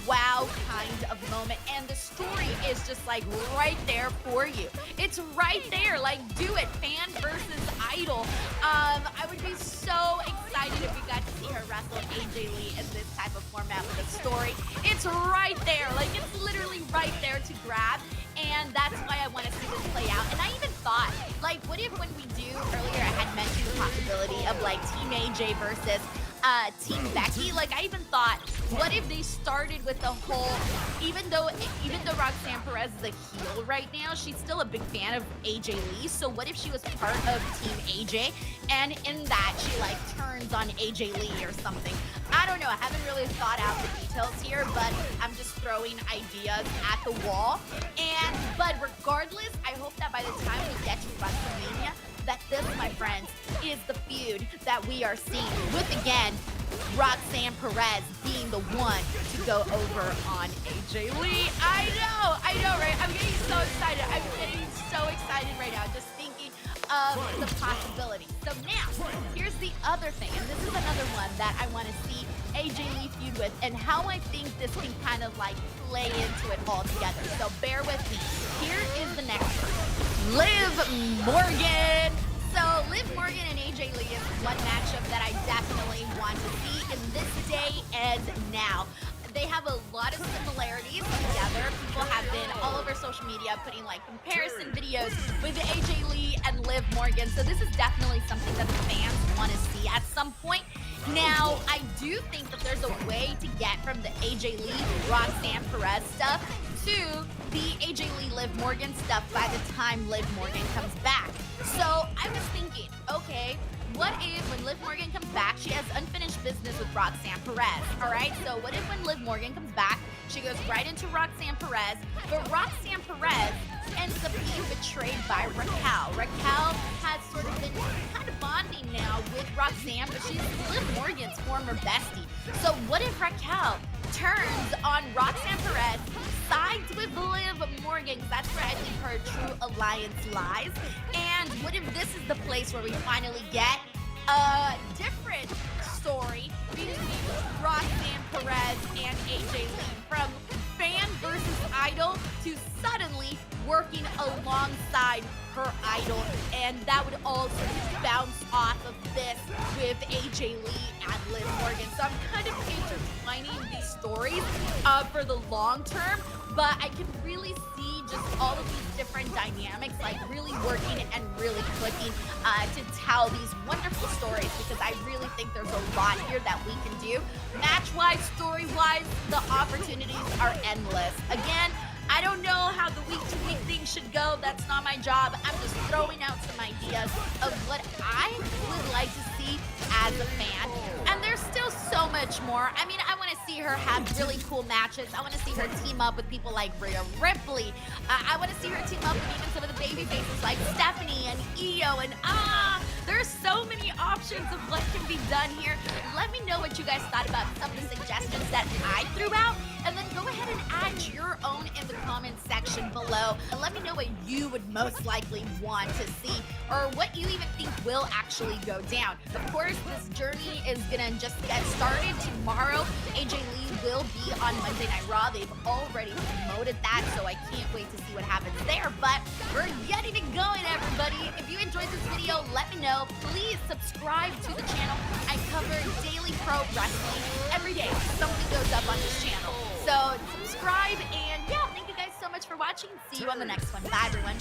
wow kind of moment, and the story is just like right there for you. It's right there. Like, do it. Fan versus idol. I would be so excited if we got to see her wrestle AJ Lee in this type of format with a story. It's right there. Like, it's literally right there to grab, and that's why I want to see this play out. And I even thought, like, what if when we do, earlier I had mentioned the possibility of like Team AJ versus Team Becky. Like, I even thought, what if they started with the whole, even though Roxanne Perez is a heel right now, she's still a big fan of AJ Lee. So what if she was part of Team AJ, and in that she like turns on AJ Lee or something? I don't know. I haven't really thought out the details here, but I'm just throwing ideas at the wall. But regardless, I hope that by the time we get to WrestleMania, that this, my friends, is the feud that we are seeing, with, again, Roxanne Perez being the one to go over on AJ Lee. I know, right? I'm getting so excited. I'm getting so excited right now just thinking of the possibility. So now, here's the other thing, and this is another one that I want to see AJ Lee feud with, and how I think this can kind of like play into it all together. So bear with me. Here is the next one. Liv Morgan. So Liv Morgan and AJ Lee is one matchup that I definitely want to see in this day and now. they have a lot of similarities together. People have been all over social media putting like comparison videos with AJ Lee and Liv Morgan. So this is definitely something that the fans want to see at some point. Now, I do think that there's a way to get from the AJ Lee, Roxanne Perez stuff to the AJ Lee, Liv Morgan stuff by the time Liv Morgan comes back. So I was thinking, okay, what if when Liv Morgan comes back, she has unfinished business with Roxanne Perez, all right? So what if when Liv Morgan comes back, she goes right into Roxanne Perez, but Roxanne Perez ends up being betrayed by Raquel. Raquel has sort of been kind of bonding now with Roxanne, but she's Liv Morgan's former bestie. So what if Raquel turns on Roxanne Perez, sides with Liv Morgan, 'cause that's where I think her true alliance lies. And what if this is the place where we finally get a different story between Roxanne Perez and AJ Lee, from fan versus idol to suddenly working alongside her idol, and that would all sort of bounce off of this with AJ Lee and Liv Morgan. So I'm kind of intertwining these stories for the long term, but I can really see just all of these different dynamics like really working and really clicking to tell these wonderful stories, because I really think there's a lot here that we can do. Match-wise, story-wise, the opportunities are endless. Again, I don't know how the week-to-week thing should go. That's not my job. I'm just throwing out some ideas of what I would like to see as a fan. And there's still so much more. I mean, I want to see her have really cool matches. I want to see her team up with people like Rhea Ripley. I want to see her team up with even some of the baby faces like Stephanie and Io. And there's so many options of what can be done here. Let me know what you guys thought about some of the suggestions that I threw out. And then go ahead and add your own in the comment section below. And let me know what you would most likely want to see, or what you even think will actually go down. Of course, this journey is gonna just get started tomorrow. AJ Lee will be on Monday Night Raw. They've already promoted that, so I can't wait to see what happens there. But we're getting it going, everybody. If you enjoyed this video, let me know. Please subscribe to the channel. I cover daily pro wrestling every day. Something goes up on this channel. So subscribe, and yeah, thank you guys so much for watching. See you on the next one. Bye, everyone.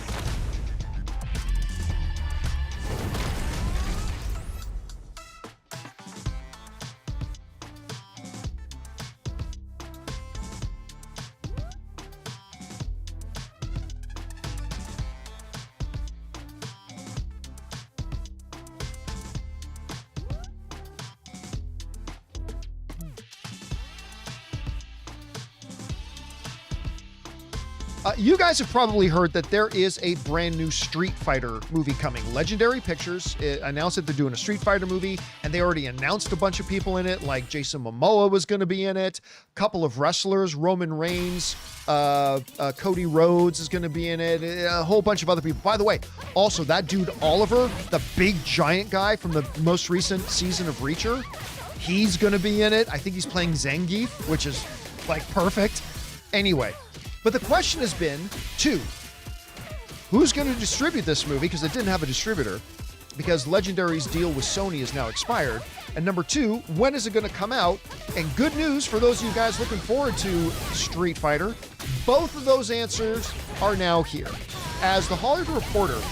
You guys have probably heard that there is a brand new Street Fighter movie coming. Legendary Pictures announced that they're doing a Street Fighter movie, and they already announced a bunch of people in it, like Jason Momoa was going to be in it. A couple of wrestlers, Roman Reigns, Cody Rhodes is going to be in it, a whole bunch of other people. By the way, also that dude Oliver, the big giant guy from the most recent season of Reacher, he's going to be in it. I think he's playing Zangief, which is like perfect. Anyway. But the question has been, two, who's going to distribute this movie? Because it didn't have a distributor, because Legendary's deal with Sony is now expired. And number two, when is it going to come out? And good news for those of you guys looking forward to Street Fighter, both of those answers are now here. As the Hollywood Reporter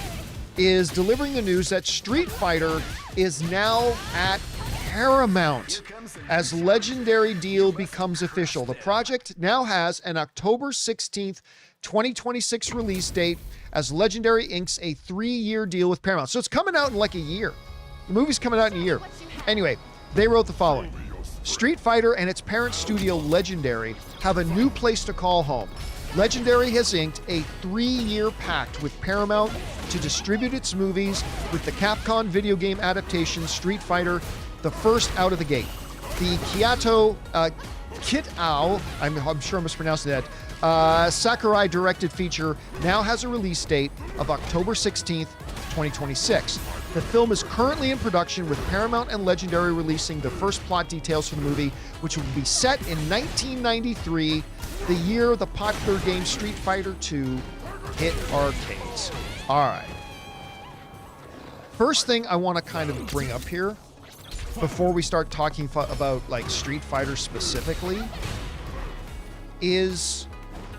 is delivering the news that Street Fighter is now at Paramount as Legendary deal becomes official. The project now has an October 16th, 2026 release date as Legendary inks a 3-year deal with Paramount. So it's coming out in like a year. The movie's coming out in a year. Anyway, they wrote the following. Street Fighter and its parent studio Legendary have a new place to call home. Legendary has inked a 3-year pact with Paramount to distribute its movies with the Capcom video game adaptation Street Fighter, the first out of the gate. The Kitao, I'm sure I'm mispronouncing that, Sakurai directed feature now has a release date of October 16th, 2026. The film is currently in production, with Paramount and Legendary releasing the first plot details for the movie, which will be set in 1993, the year the popular game Street Fighter II hit arcades. All right. First thing I want to kind of bring up here, before we start talking about like Street Fighter specifically, is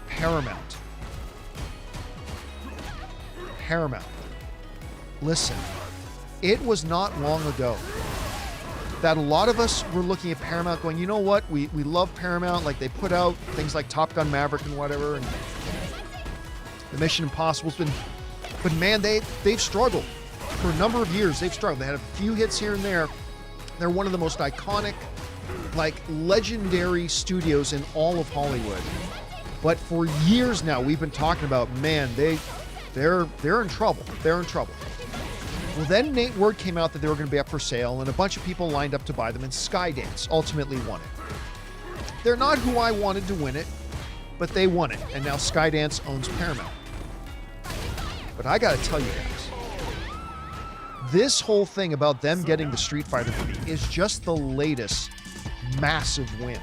Paramount. Paramount. Listen, it was not long ago that a lot of us were looking at Paramount going, you know what, we love Paramount, like they put out things like Top Gun Maverick and whatever, and the Mission Impossible's been, but man, they've struggled. For a number of years, they've struggled. They had a few hits here and there. They're one of the most iconic, like legendary studios in all of Hollywood. But for years now, we've been talking about, man, they're in trouble. They're in trouble. Well, then word came out that they were going to be up for sale, and a bunch of people lined up to buy them, and Skydance ultimately won it. They're not who I wanted to win it, but they won it, and now Skydance owns Paramount. But I got to tell you guys, this whole thing about them getting the Street Fighter movie is just the latest massive win.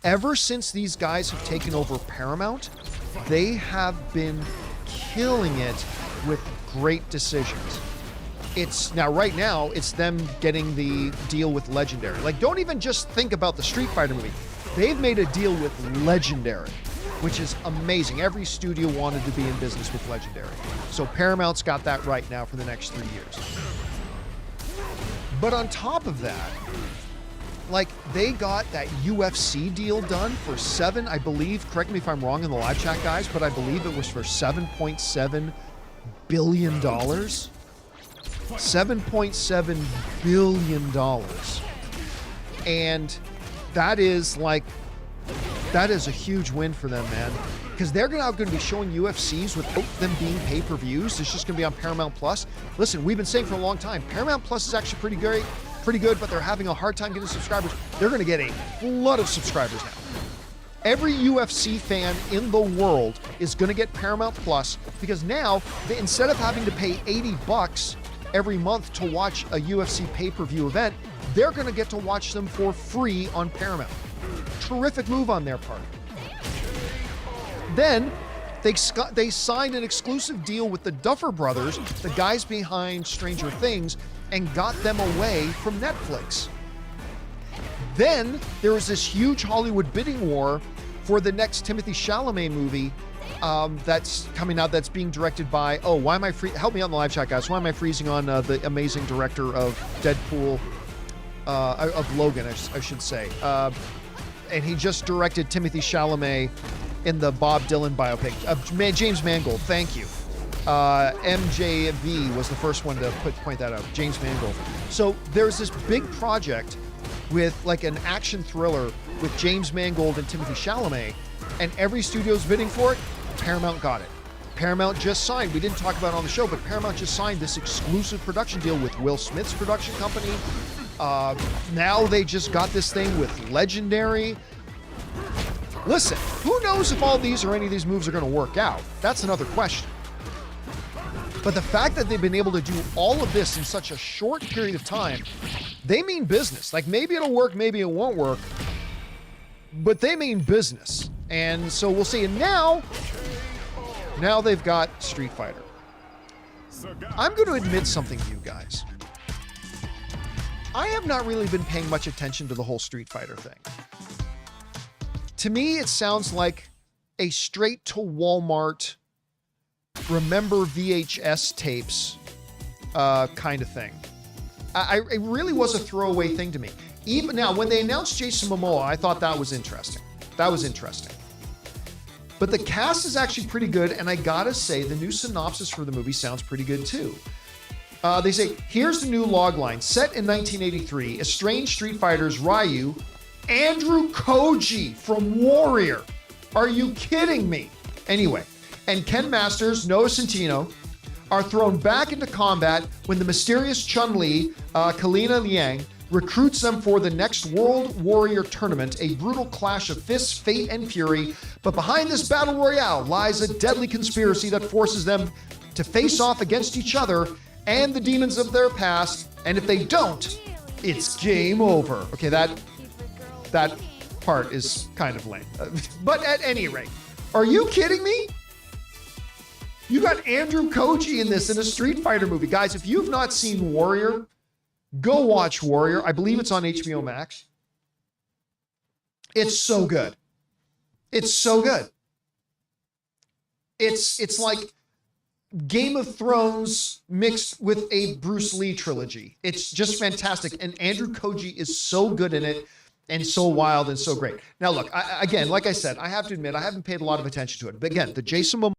Ever since these guys have taken over Paramount, they have been killing it with great decisions. Right now, it's them getting the deal with Legendary. Like, don't even just think about the Street Fighter movie. They've made a deal with Legendary, which is amazing. Every studio wanted to be in business with Legendary. So Paramount's got that right now for the next 3 years. But on top of that, like, they got that UFC deal done for I believe, correct me if I'm wrong in the live chat, guys, but I believe it was for $7.7 billion. $7.7 billion. And that is a huge win for them, man. Because they're now going to be showing UFCs without them being pay-per-views. It's just going to be on Paramount Plus. Listen, we've been saying for a long time, Paramount Plus is actually pretty good, but they're having a hard time getting subscribers. They're going to get a flood of subscribers now. Every UFC fan in the world is going to get Paramount Plus because now, instead of having to pay $80 every month to watch a UFC pay-per-view event, they're going to get to watch them for free on Paramount. Terrific move on their part. Then they signed an exclusive deal with the Duffer Brothers, the guys behind Stranger Things, and got them away from Netflix. Then there was this huge Hollywood bidding war for the next Timothée Chalamet movie that's coming out, that's being directed by, help me out in the live chat, guys. Why am I freezing on the amazing director of Deadpool, of Logan, I should say. And he just directed Timothée Chalamet in the Bob Dylan biopic. James Mangold, thank you. MJV was the first one to point that out, James Mangold. So there's this big project with like an action thriller with James Mangold and Timothée Chalamet, and every studio's bidding for it. Paramount got it. Paramount just signed, we didn't talk about it on the show, but Paramount just signed this exclusive production deal with Will Smith's production company. Now they just got this thing with Legendary. Listen, who knows if all these or any of these moves are going to work out? That's another question. But the fact that they've been able to do all of this in such a short period of time, they mean business. Like, maybe it'll work, maybe it won't work, but they mean business. And so we'll see. And now they've got Street Fighter. I'm going to admit something to you guys. I have not really been paying much attention to the whole Street Fighter thing. To me, it sounds like a straight to Walmart, remember VHS tapes kind of thing. It really was a throwaway thing to me. Even now, when they announced Jason Momoa, I thought that was interesting. But the cast is actually pretty good, and I gotta say, the new synopsis for the movie sounds pretty good too. They say, here's the new logline. Set in 1983, estranged Street Fighters Ryu, Andrew Koji from Warrior. Are you kidding me? Anyway, and Ken Masters, Noah Centineo, are thrown back into combat when the mysterious Chun-Li, Kalina Liang, recruits them for the next World Warrior Tournament, a brutal clash of fists, fate, and fury. But behind this battle royale lies a deadly conspiracy that forces them to face off against each other and the demons of their past. And if they don't, it's game over. Okay, that part is kind of lame. But at any rate, are you kidding me? You got Andrew Koji in this, in a Street Fighter movie. Guys, if you've not seen Warrior, go watch Warrior. I believe it's on HBO Max. It's so good. It's so good. It's like Game of Thrones mixed with a Bruce Lee trilogy. It's just fantastic. And Andrew Koji is so good in it and so wild and so great. Now, look, again, like I said, I have to admit, I haven't paid a lot of attention to it. But again, the Jason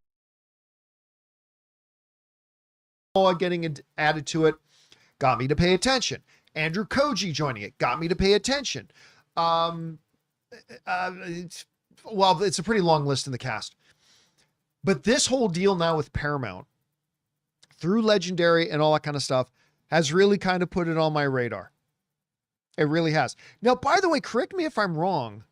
Momoa getting added to it got me to pay attention. Andrew Koji joining it got me to pay attention. Well, it's a pretty long list in the cast. But this whole deal now with Paramount, through Legendary and all that kind of stuff, has really kind of put it on my radar. It really has. Now, by the way, correct me if I'm wrong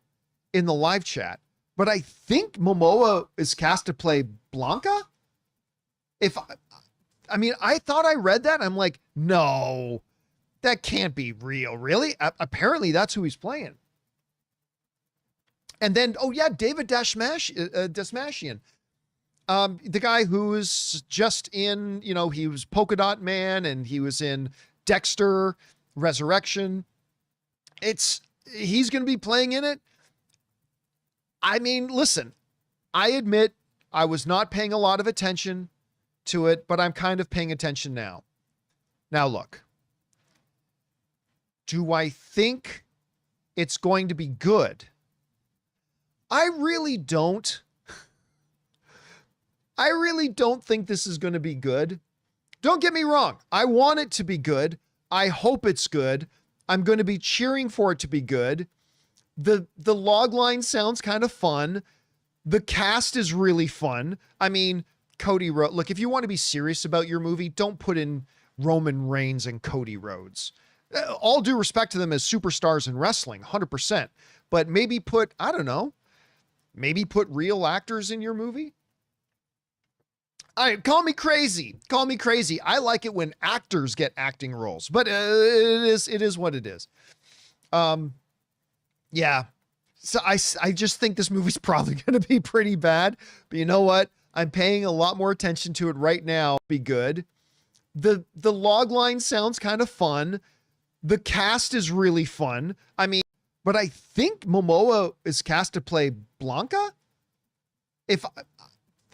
in the live chat, but I think Momoa is cast to play Blanca. I thought I read that. I'm like, no, that can't be real. Really? Apparently, that's who he's playing. And then, oh yeah, David Dastmalchian. The guy who was just in, he was Polka Dot Man and he was in Dexter, Resurrection. He's going to be playing in it. I mean, listen, I admit I was not paying a lot of attention to it, but I'm kind of paying attention now. Now, look, do I think it's going to be good? I really don't. I really don't think this is going to be good. Don't get me wrong. I want it to be good. I hope it's good. I'm going to be cheering for it to be good. The log line sounds kind of fun. The cast is really fun. I mean, Cody Rhodes. Look, if you want to be serious about your movie, don't put in Roman Reigns and Cody Rhodes. All due respect to them as superstars in wrestling, 100%. But maybe put real actors in your movie. All right, call me crazy. Call me crazy. I like it when actors get acting roles, but it is what it is. Yeah. So I just think this movie's probably going to be pretty bad, but you know what? I'm paying a lot more attention to it right now. Be good. The log line sounds kind of fun. The cast is really fun. I mean, but I think Momoa is cast to play Blanca.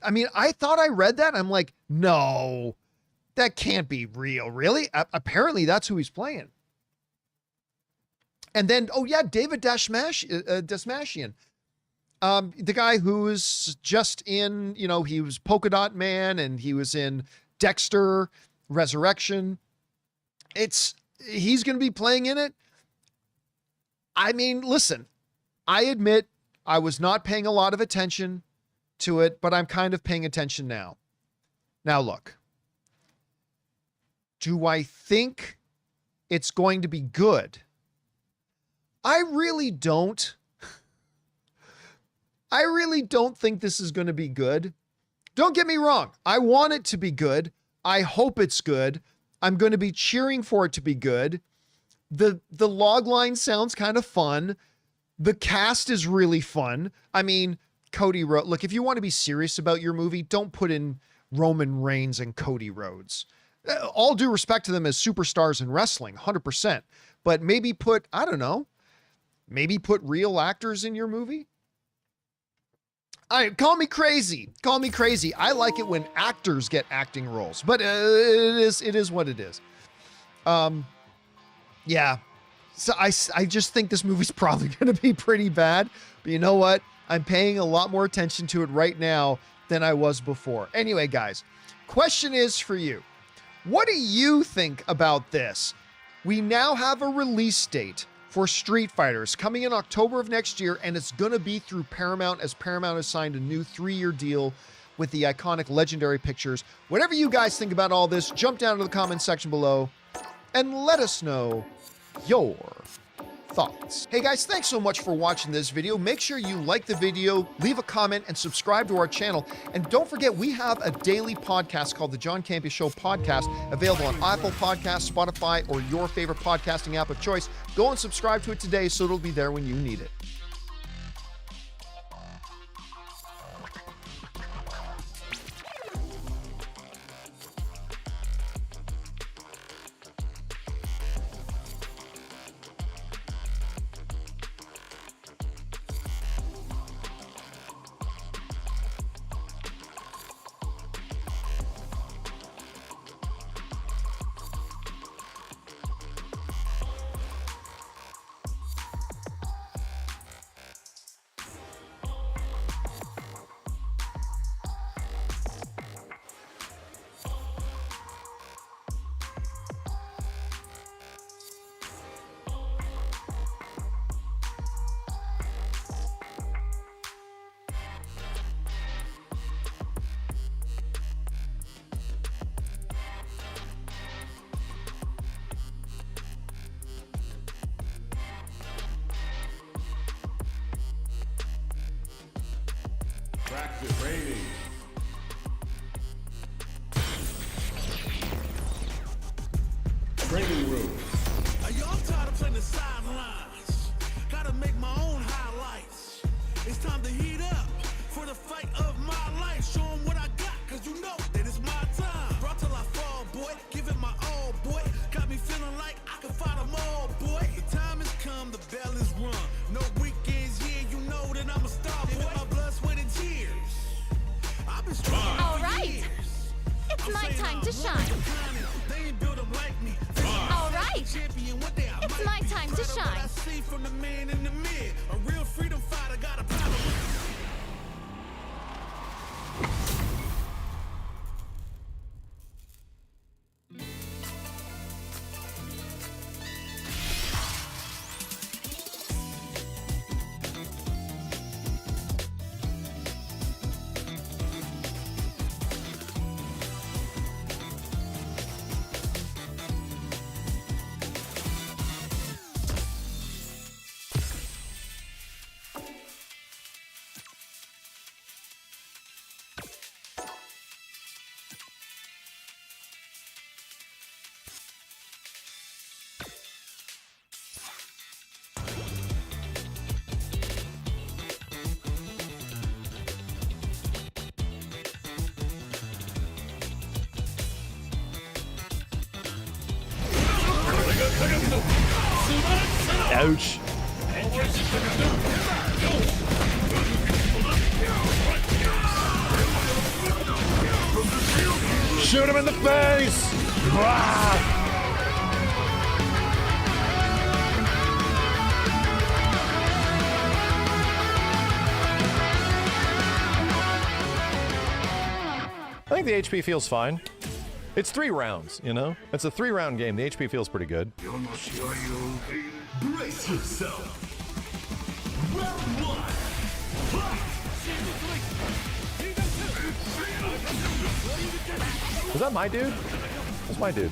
I thought I read that. I'm like, no, that can't be real. Really? Apparently, that's who he's playing. And then, oh yeah, David Dastmalchian. The guy who was just in, he was Polka Dot Man and he was in Dexter, Resurrection. He's going to be playing in it. I mean, listen, I admit I was not paying a lot of attention to it, but I'm kind of paying attention now. Now, look, do I think it's going to be good? I really don't. I really don't think this is going to be good. Don't get me wrong. I want it to be good. I hope it's good. I'm going to be cheering for it to be good. The log line sounds kind of fun. The cast is really fun. I mean, Cody Rhodes. Look, if you want to be serious about your movie, don't put in Roman Reigns and Cody Rhodes. All due respect to them as superstars in wrestling, 100%. But maybe put real actors in your movie. All right, call me crazy. Call me crazy. I like it when actors get acting roles, but it is what it is. Yeah. So I just think this movie's probably going to be pretty bad, but you know what? I'm paying a lot more attention to it right now than I was before. Anyway, guys, question is for you. What do you think about this? We now have a release date for Street Fighters coming in October of next year, and it's going to be through Paramount, as Paramount has signed a new 3-year deal with the iconic Legendary Pictures. Whatever you guys think about all this, jump down to the comment section below and let us know your thoughts. Hey guys, thanks so much for watching this video. Make sure you like the video, leave a comment, and subscribe to our channel. And don't forget, we have a daily podcast called the John Campea Show Podcast, available on Apple Podcasts, Spotify, or your favorite podcasting app of choice. Go and subscribe to it today so it'll be there when you need it. Training room. Y'all tired of playing the sidelines. Gotta make my own highlights. It's time to heat up for the fight of my life. Show 'em what I got, cause you know that it's my time. Brought till I fall, boy. Give it my all, boy. Got me feeling like I can fight them all, boy. The time has come, the bell is rung. No weekends, yeah, you know that I'm a star, boy. My blood, sweat, and tears. I've been strong. All right. It's my time to shine. They ain't built 'em like me. All right. It's my time to shine. I see from the man in the mid. A real freedom fighter got a power. Ouch. Shoot him in the face! Ah! I think the HP feels fine. It's 3 rounds, you know? It's a 3-round game. The HP feels pretty good. Brace yourself. Round 1. Was that my dude? That's my dude.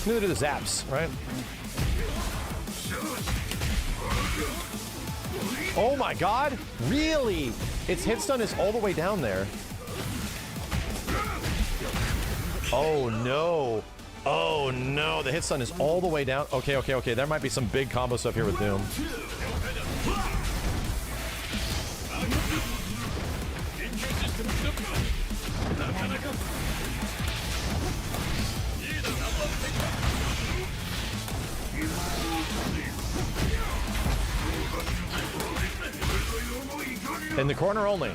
Neither do the zaps, right? Oh my god! Really? Its hit stun is all the way down there. Oh no. Oh no, the hit stun is all the way down. Okay, okay, okay. There might be some big combo stuff here with Doom. In the corner only.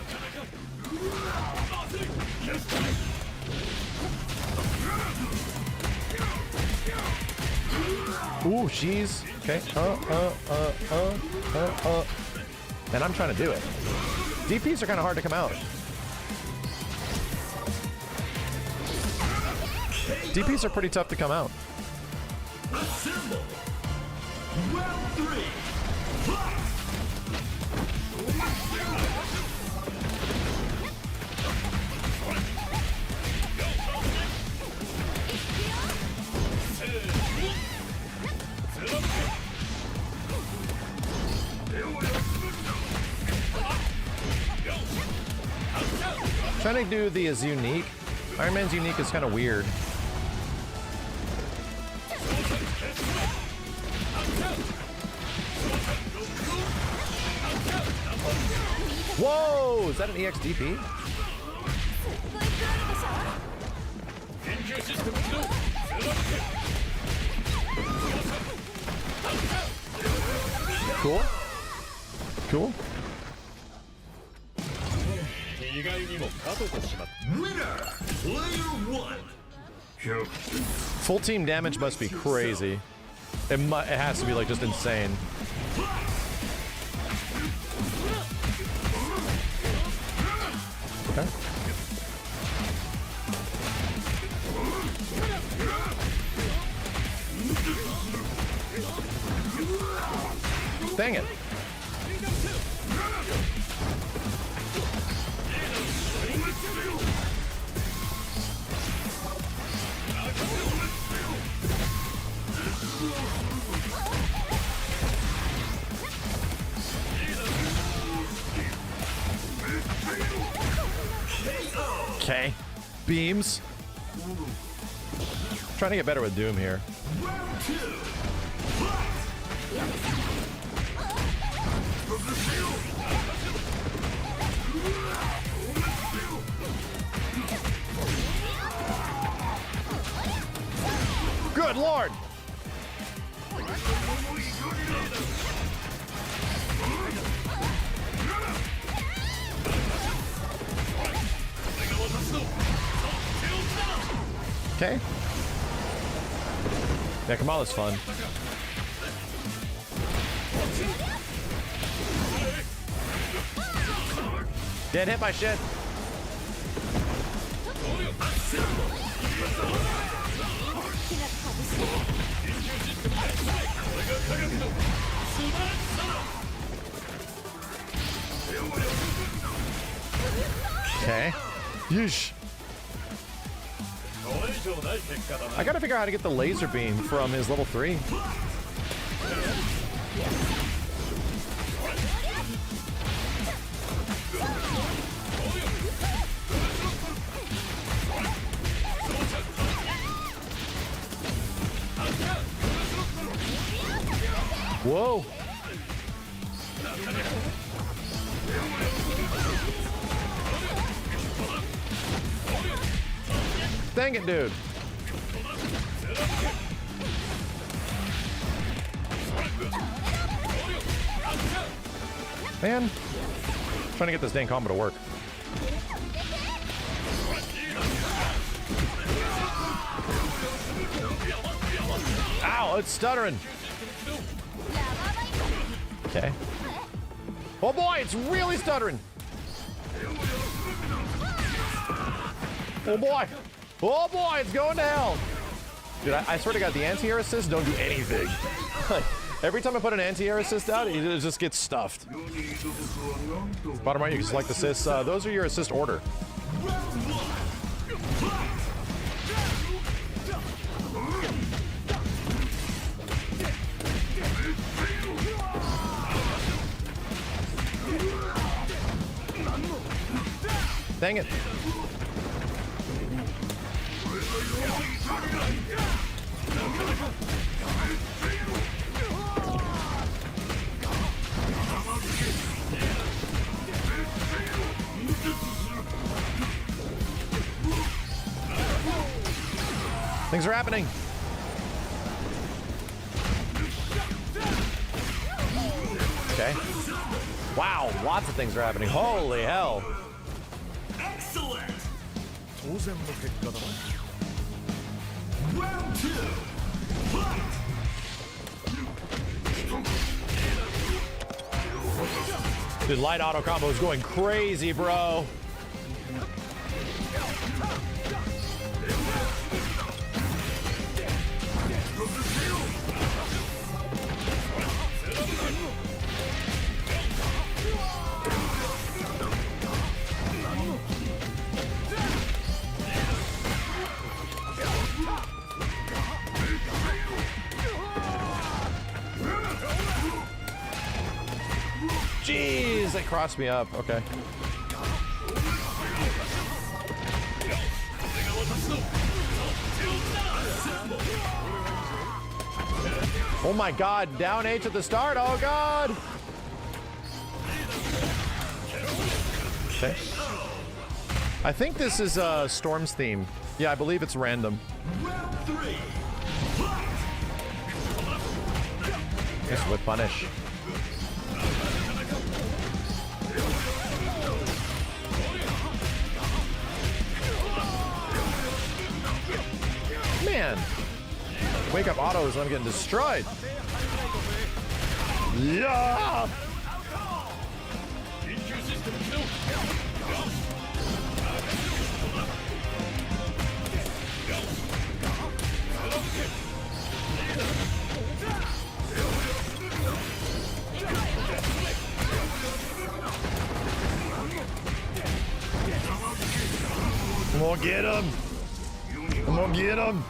Ooh, jeez. Okay. And I'm trying to do it. DPs are kind of hard to come out. DPs are pretty tough to come out. Assemble. Round 3. Fight. Trying to do the unique. Iron Man's unique is kind of weird. Whoa! Is that an EXDP? Cool. Cool. Winner, player 1. Full team damage must be crazy. It has to be like just insane. Okay. Dang it. Okay. Beams. Trying to get better with Doom here. Good Lord! Okay. Yeah, Kamala's fun. Didn't hit my shit. Okay. Yeesh. I gotta figure out how to get the laser beam from his level 3. Whoa. Dang it, dude. Man, trying to get this dang combo to work. Ow, it's stuttering. Okay. Oh boy, it's really stuttering. Oh boy. Oh boy, it's going to hell. Dude, I swear to God, the anti-air assist don't do anything. Every time I put an anti-air assist out, it just gets stuffed. Bottom right, you can select assists. Those are your assist order. Dang it. Things are happening. Okay. Wow, lots of things are happening. Holy hell. Excellent. Round 2. Fight. Dude, light auto combo is going crazy, bro. Jeez, they crossed me up. Okay. Oh my God, down H at the start. Oh God. Okay. I think this is Storm's theme. Yeah, I believe it's random. Round 3. Nice whip punish. Man, wake up autos, I'm getting destroyed. Yeah. gonna get him. I'm gonna get him.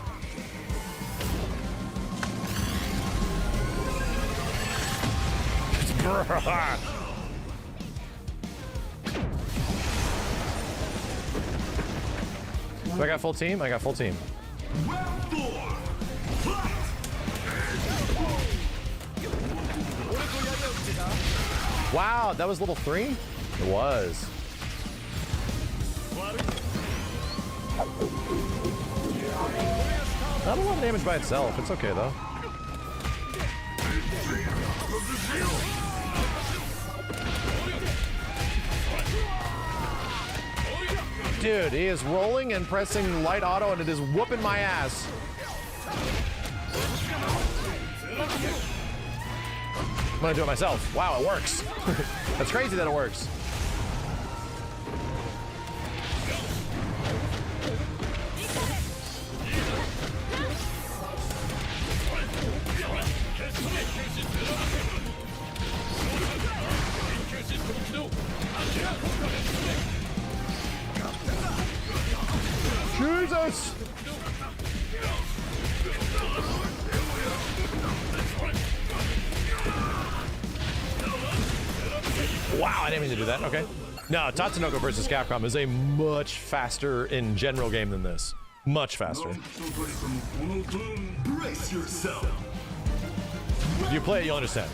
Do I got full team? I got full team. Wow, that was level 3? It was. Not a lot of damage by itself. It's okay though. Dude, he is rolling and pressing light auto and it is whooping my ass. I'm gonna do it myself. Wow, it works. That's crazy that it works. Jesus! Wow, I didn't mean to do that. Okay. No, Tatsunoko versus Capcom is a much faster in general game than this. Much faster. Brace yourself. If you play it, you'll understand.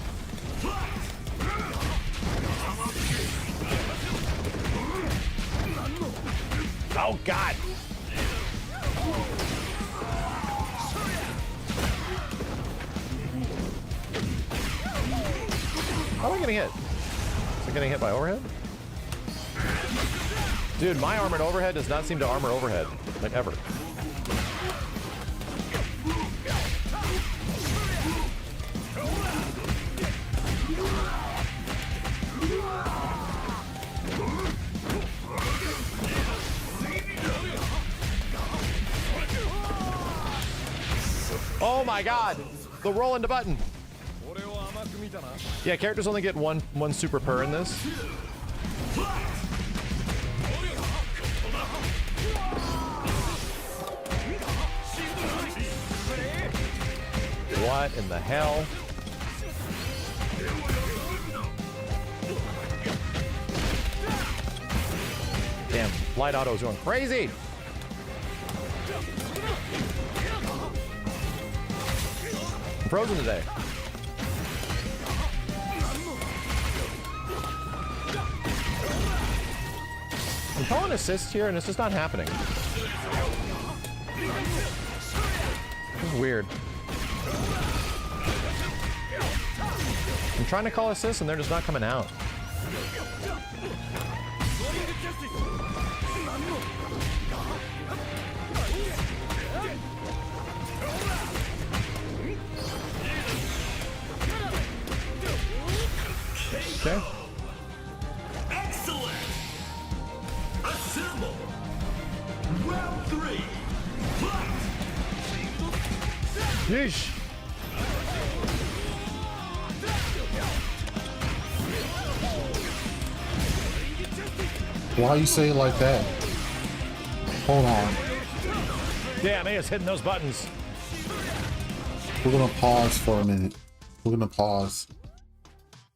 Oh, God. How am I getting hit? Is it getting hit by overhead? Dude, my armored overhead does not seem to armor overhead. Like, ever. Oh my God! The roll into button. Yeah, characters only get one super per in this. What in the hell? Damn, light auto is going crazy. I'm frozen today. I'm calling assist here and it's just not happening. This is weird. I'm trying to call assists and they're just not coming out. Okay. Excellent. Assemble. Round 3. Fight. Yeesh. Why you say it like that? Hold on. Damn, he is hitting those buttons. We're gonna pause for a minute. We're gonna pause.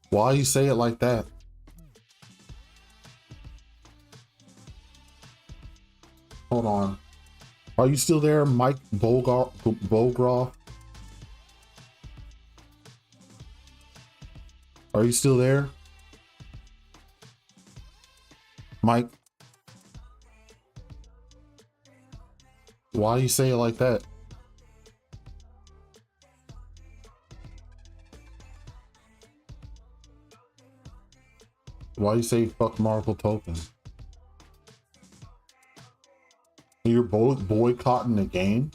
Why you say it like that? Hold on. Are you still there, Mike Bogroff? Are you still there? Mike? Why you say it like that? Why you say fuck Marvel Token? You're both boycotting the game?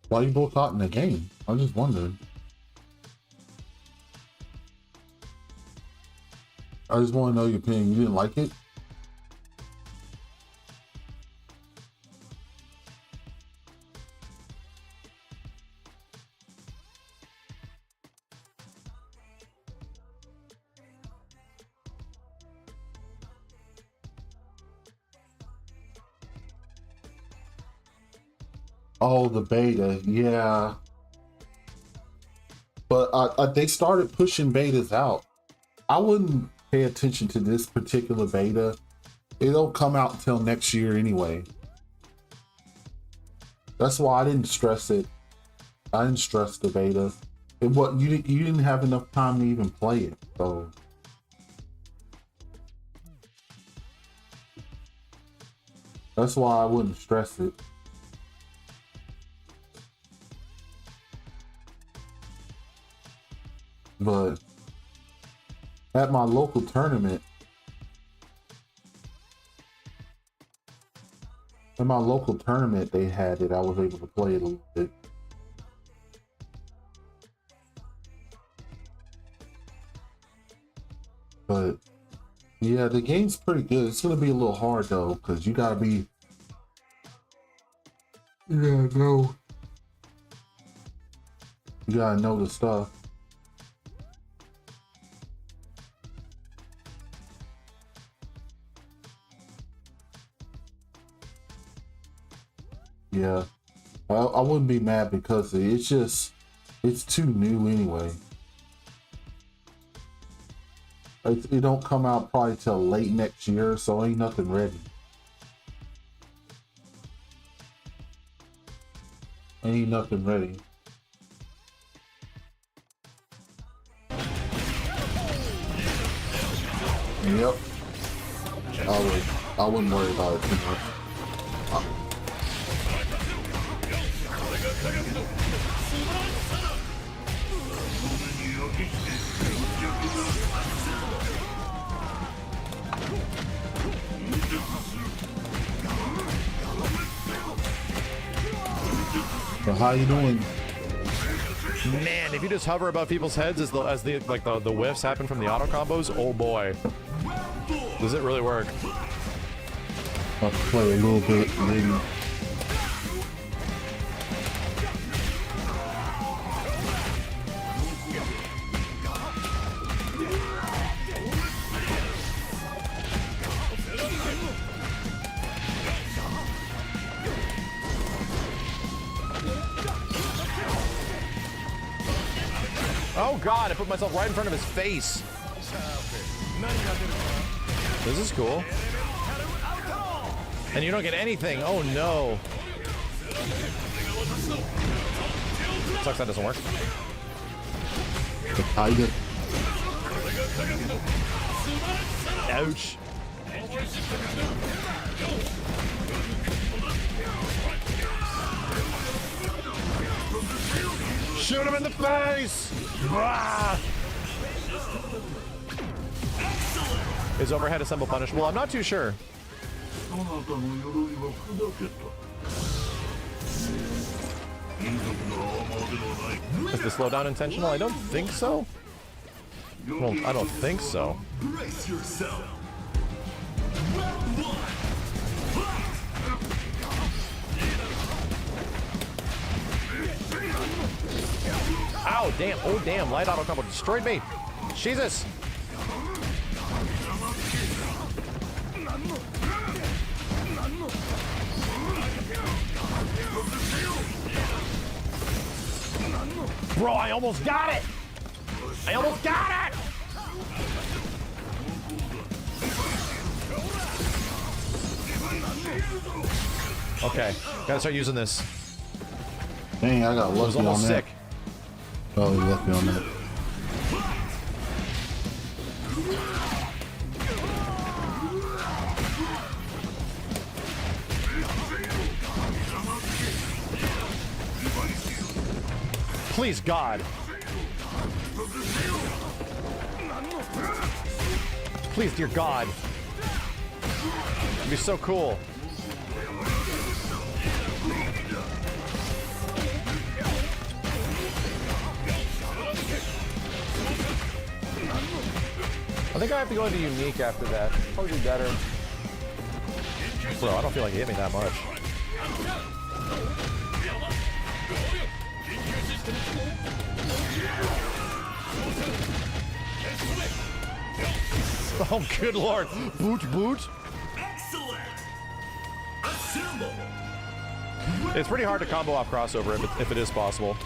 Why are you boycotting the game? I just wondered. I just want to know your opinion. You didn't like it? Oh, the beta, yeah. But they started pushing betas out. I wouldn't pay attention to this particular beta. It don't come out until next year anyway. That's why I didn't stress it. I didn't stress the beta. You didn't have enough time to even play it, so. That's why I wouldn't stress it. But at my local tournament, they had it. I was able to play it a little bit. But yeah, the game's pretty good. It's gonna be a little hard though, because you gotta be, you gotta know the stuff. Yeah, I wouldn't be mad because it's too new anyway. It don't come out probably till late next year, so ain't nothing ready. Ain't nothing ready. Yep. I wouldn't worry about it too much. So how you doing? Man, if you just hover above people's heads as the whiffs happen from the auto combos, oh boy, does it really work? I'll play a little bit, maybe. Oh god, I put myself right in front of his face. This is cool. And you don't get anything. Oh no. Sucks that doesn't work. The tiger. Ouch. Shoot him in the face! Ah! Is overhead assemble punishable? I'm not too sure. Is the slowdown intentional? I don't think so. Well, I don't think so. Brace yourself. Ow, damn. Oh, damn. Light auto combo destroyed me. Jesus. Bro, I almost got it. I almost got it. Okay, gotta start using this. Dang, I got I was lucky on almost that. sick. Oh, you lucky on that. Please, God. Please, dear God. It'd be so cool. I think I have to go into unique after that. Probably be better. Bro, I don't feel like it hit me that much. Oh, good lord. Boot, boot. Excellent. Assemble. It's pretty hard to combo off crossover if it is possible.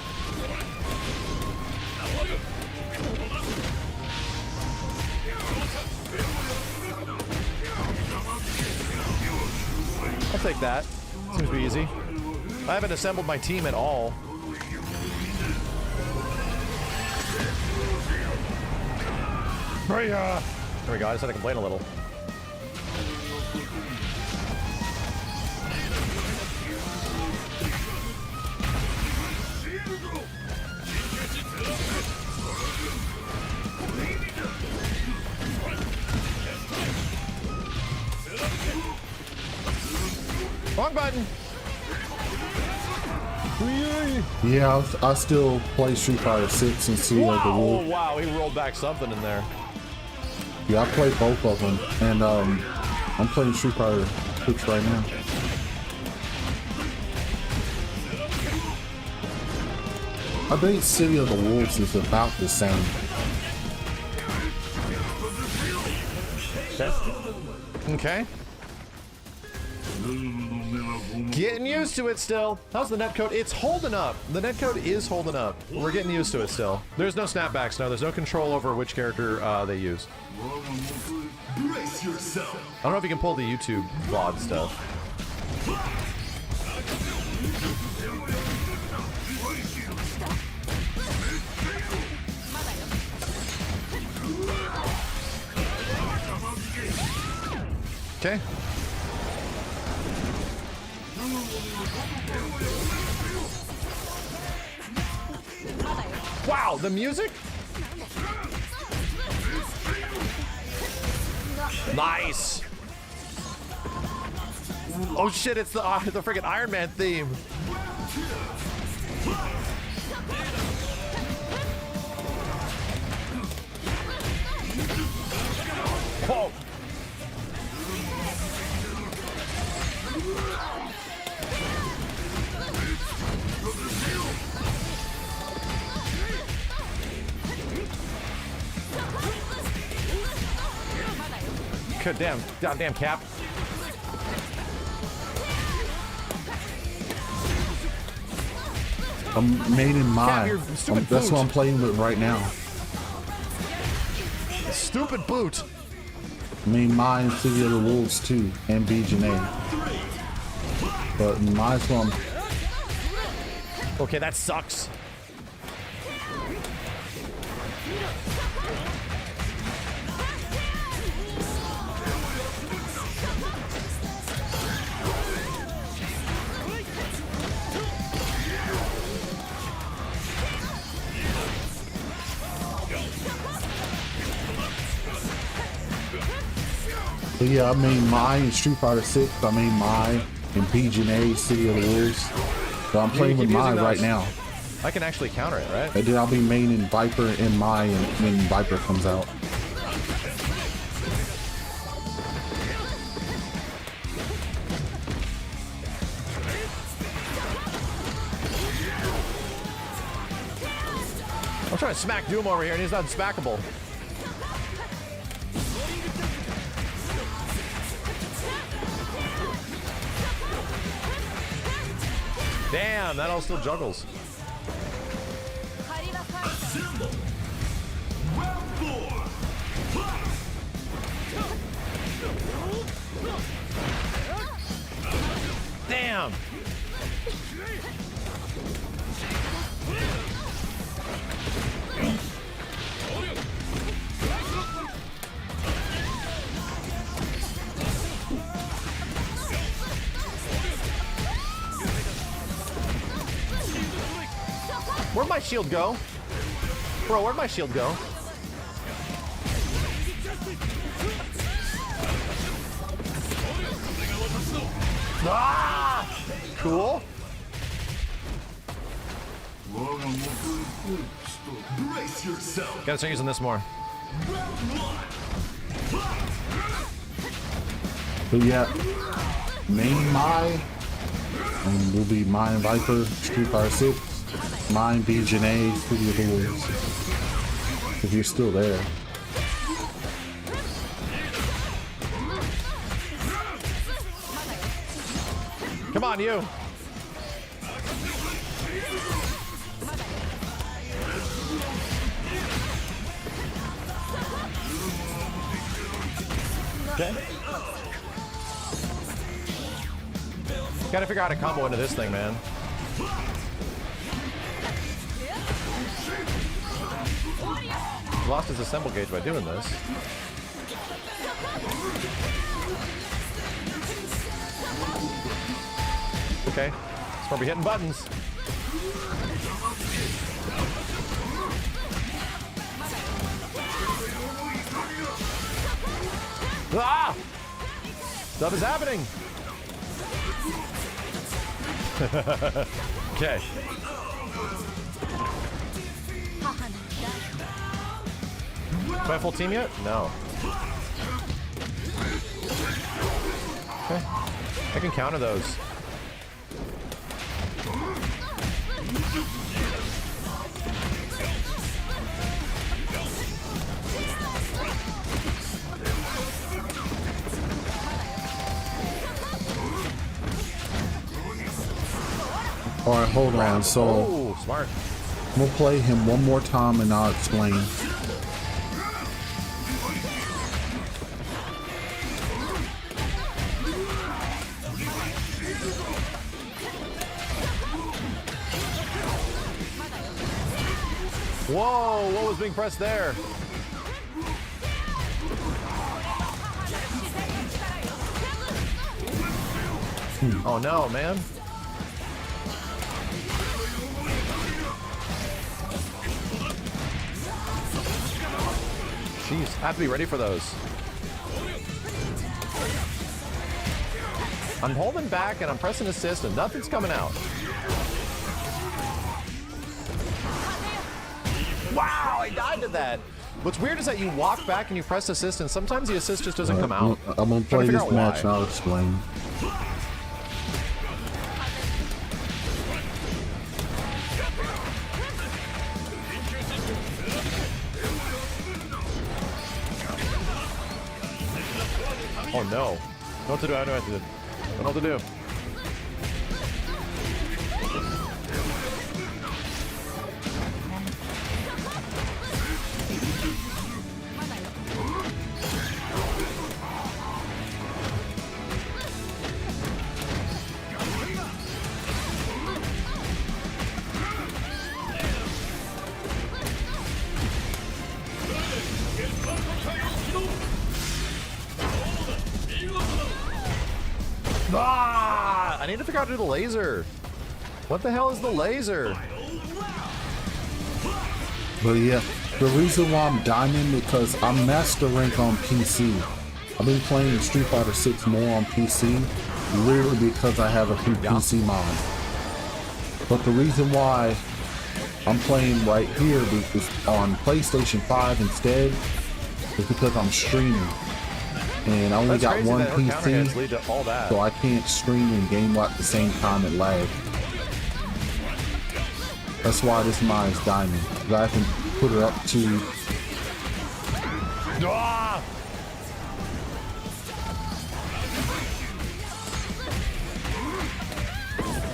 I'll take that. Seems to be easy. I haven't assembled my team at all. There we go. I just had to complain a little. Wrong button. Yeah, I still play Street Fighter 6 and see like the Wow, wolf. wow, he rolled back something in there. Yeah, I play both of them, and I'm playing Street Fighter 6 right now. I think City of the Wolves is about the same. Okay. Getting used to it still. How's the netcode? It's holding up. The netcode is holding up. We're getting used to it still. There's no snapbacks, no. There's no control over which character they use. Brace yourself. I don't know if you can pull the YouTube VOD stuff. Okay. Wow, the music? Nice. Oh shit, it's the freaking Iron Man theme. Whoa. Good damn Cap. I'm made in Cap, my. you're stupid That's boot. what I'm playing with right now. Stupid boot. I mean, mine, City of the Wolves too, and BJA. But mine's one. Okay, that sucks. But yeah, I mean, mine in Street Fighter 6. I mean, mine in BJA, City of the Wolves. So I'm playing with keep mine using right those. now. I can actually counter it, right? And then I'll be main in Viper and Mai when Viper comes out. I'm trying to smack Doom over here and he's not smackable. Damn, that all still juggles. Assemble. Round 4. Damn. Where'd my shield go? Bro, where'd my shield go? Ah! Cool. Brace yourself. Gotta start using this more. But yeah, main Mai, and will be mine Viper, Street Fighter 6, mine BJA, City of the Wolves. If you're still there. Come on, you. Okay. Gotta figure out how to combo into this thing, man. Lost his assemble gauge by doing this. Okay, it's where we hitting buttons. Ah! Stuff is happening. Okay. Do I have full team yet? No. Okay. I can counter those. All right, hold on. So Oh, smart. we'll play him one more time and I'll explain. Whoa, what was being pressed there? Oh no, man. Jeez, I have to be ready for those. I'm holding back and I'm pressing assist and nothing's coming out. Wow, I died to that. What's weird is that you walk back and you press assist and sometimes the assist just doesn't come out. I'm gonna play this match and I'll explain. Oh no. Know what to do, I know what to do. I don't know what to do. Ah! I need to figure out how to do the laser. What the hell is the laser? But yeah, the reason why I'm diamond because I'm master rank on PC. I've been playing Street Fighter 6 more on PC, literally because I have a PC mod. But the reason why I'm playing right here is on PlayStation 5 instead is because I'm streaming. And I only That's got crazy one that her counter hits PC, lead to all that. so I can't stream and game at the same time and lag. That's why this mod is diamond. 'Cause I can put it up to Ah!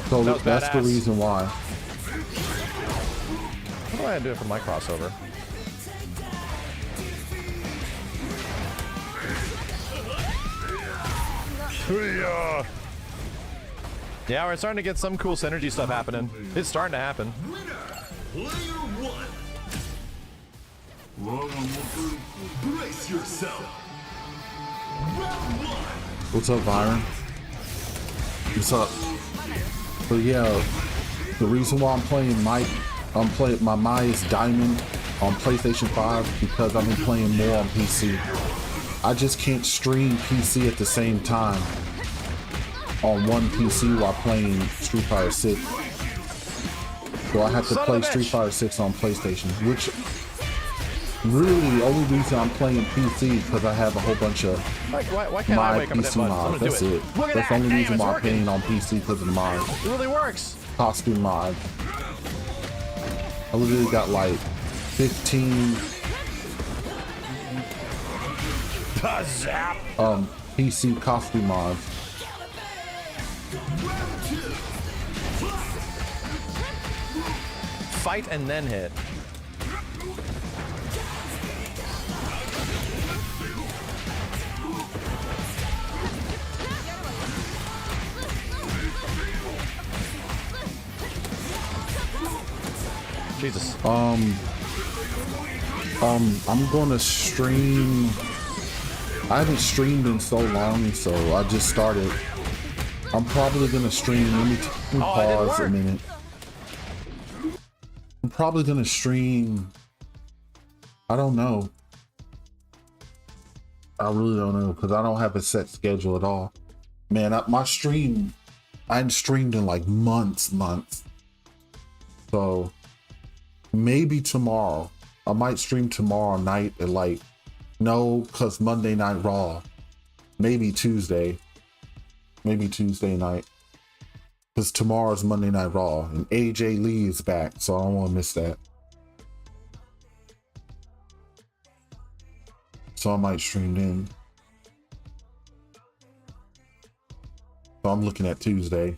so That was that's the badass. reason why. How do I do it for my crossover? Yeah, we're starting to get some cool synergy stuff happening. It's starting to happen. Player one. Brace yourself. Round one. What's up, Byron? What's up? But yeah, the reason why I'm playing my is diamond on PlayStation 5 because I've been playing more on PC. I just can't stream PC at the same time on one PC while playing Street Fighter 6. So I have to Son of play a bitch. Street Fighter 6 on PlayStation, which really the only reason I'm playing PC is because I have a whole bunch of Why can't I my wake up in that PC button? I'm mods. gonna That's do it. it. Look at That's that. the only Damn, reason it's why I'm working. playing on PC because of the mods. It really works. Costume mods. I literally got like 15 Zap. PC costume mods. fight and then hit. Jesus. I'm gonna stream. I haven't streamed in so long, so I just started. I'm probably gonna stream. Let me pause a minute. I'm probably gonna stream. I don't know. I really don't know because I don't have a set schedule at all. Man, my stream, I hadn't streamed in like months. So maybe tomorrow. I might stream tomorrow night at like, no, because Monday Night Raw. Maybe Tuesday. Maybe Tuesday night. Because tomorrow's Monday Night Raw. And AJ Lee is back, so I don't want to miss that. So I might stream then. So I'm looking at Tuesday.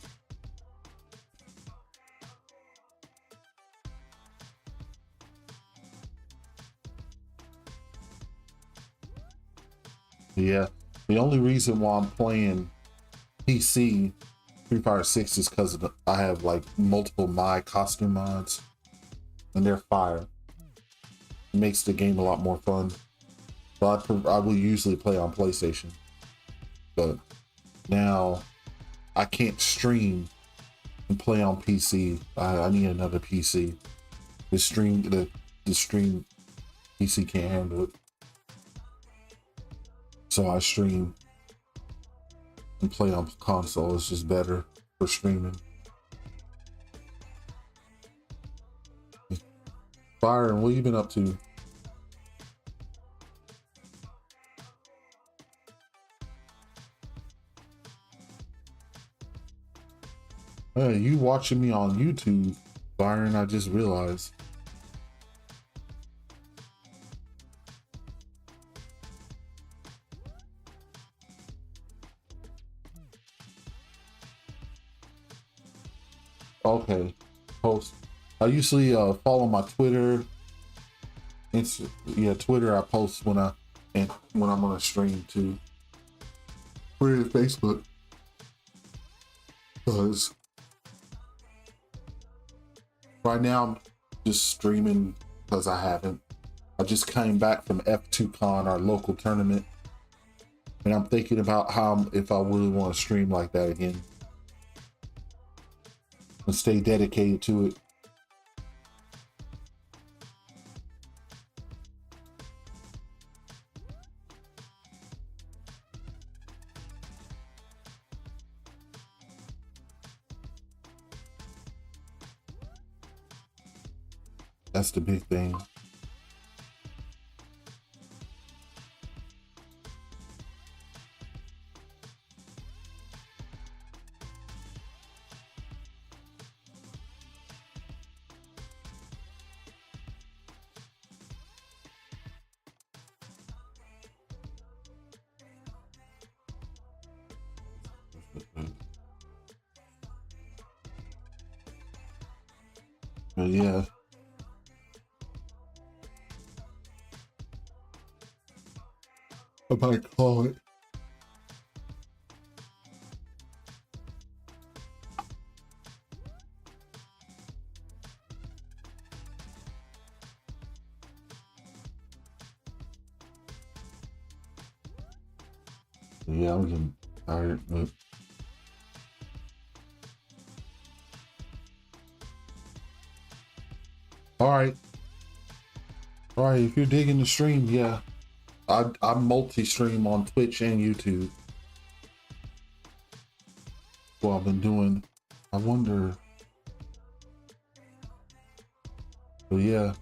Yeah, the only reason why I'm playing PC Street Fighter 6 is because I have like multiple my costume mods and they're fire. It makes the game a lot more fun. But I will usually play on PlayStation. But now I can't stream and play on PC. I need another PC. The stream PC can't handle it. So I stream and play on console. It's just better for streaming. Byron, what you been up to? Hey, you watching me on YouTube, Byron, I just realized. Okay, post. I usually follow my Twitter. Twitter. I post when I'm on a stream too. Twitter and Facebook. Because right now I'm just streaming because I just came back from F2Con, our local tournament, and I'm thinking about if I really want to stream like that again. And stay dedicated to it. That's the big thing. But yeah. I might call it. Yeah, I'm getting tired, but all right, if you're digging the stream, yeah, I multi-stream on Twitch and YouTube. What I've been doing. I wonder. But yeah,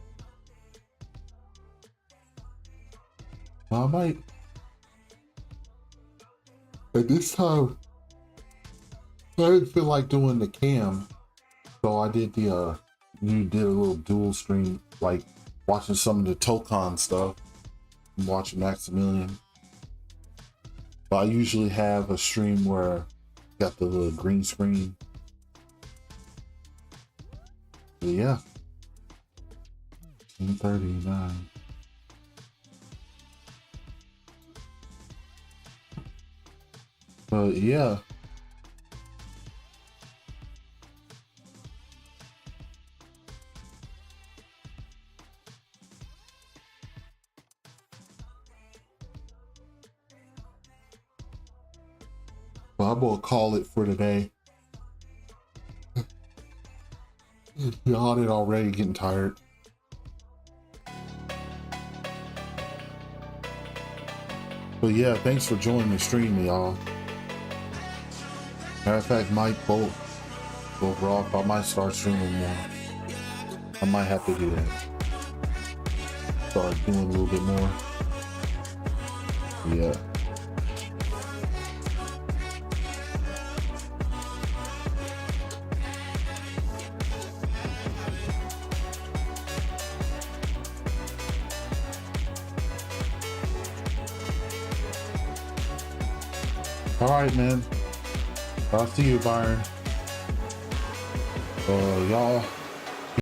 I might. At this time, I didn't feel like doing the cam, so I did you did a little dual stream, like watching some of the Tokon stuff and watching Maximilian. But I usually have a stream where I got the little green screen. But yeah, 139. But yeah. Well, I'm gonna call it for today. Yawning already, getting tired. But yeah, thanks for joining the stream, y'all. Matter of fact, both Rock, I might start streaming more. I might have to do that. Start doing a little bit more. Yeah. All right, man. I'll see you, Byron. Y'all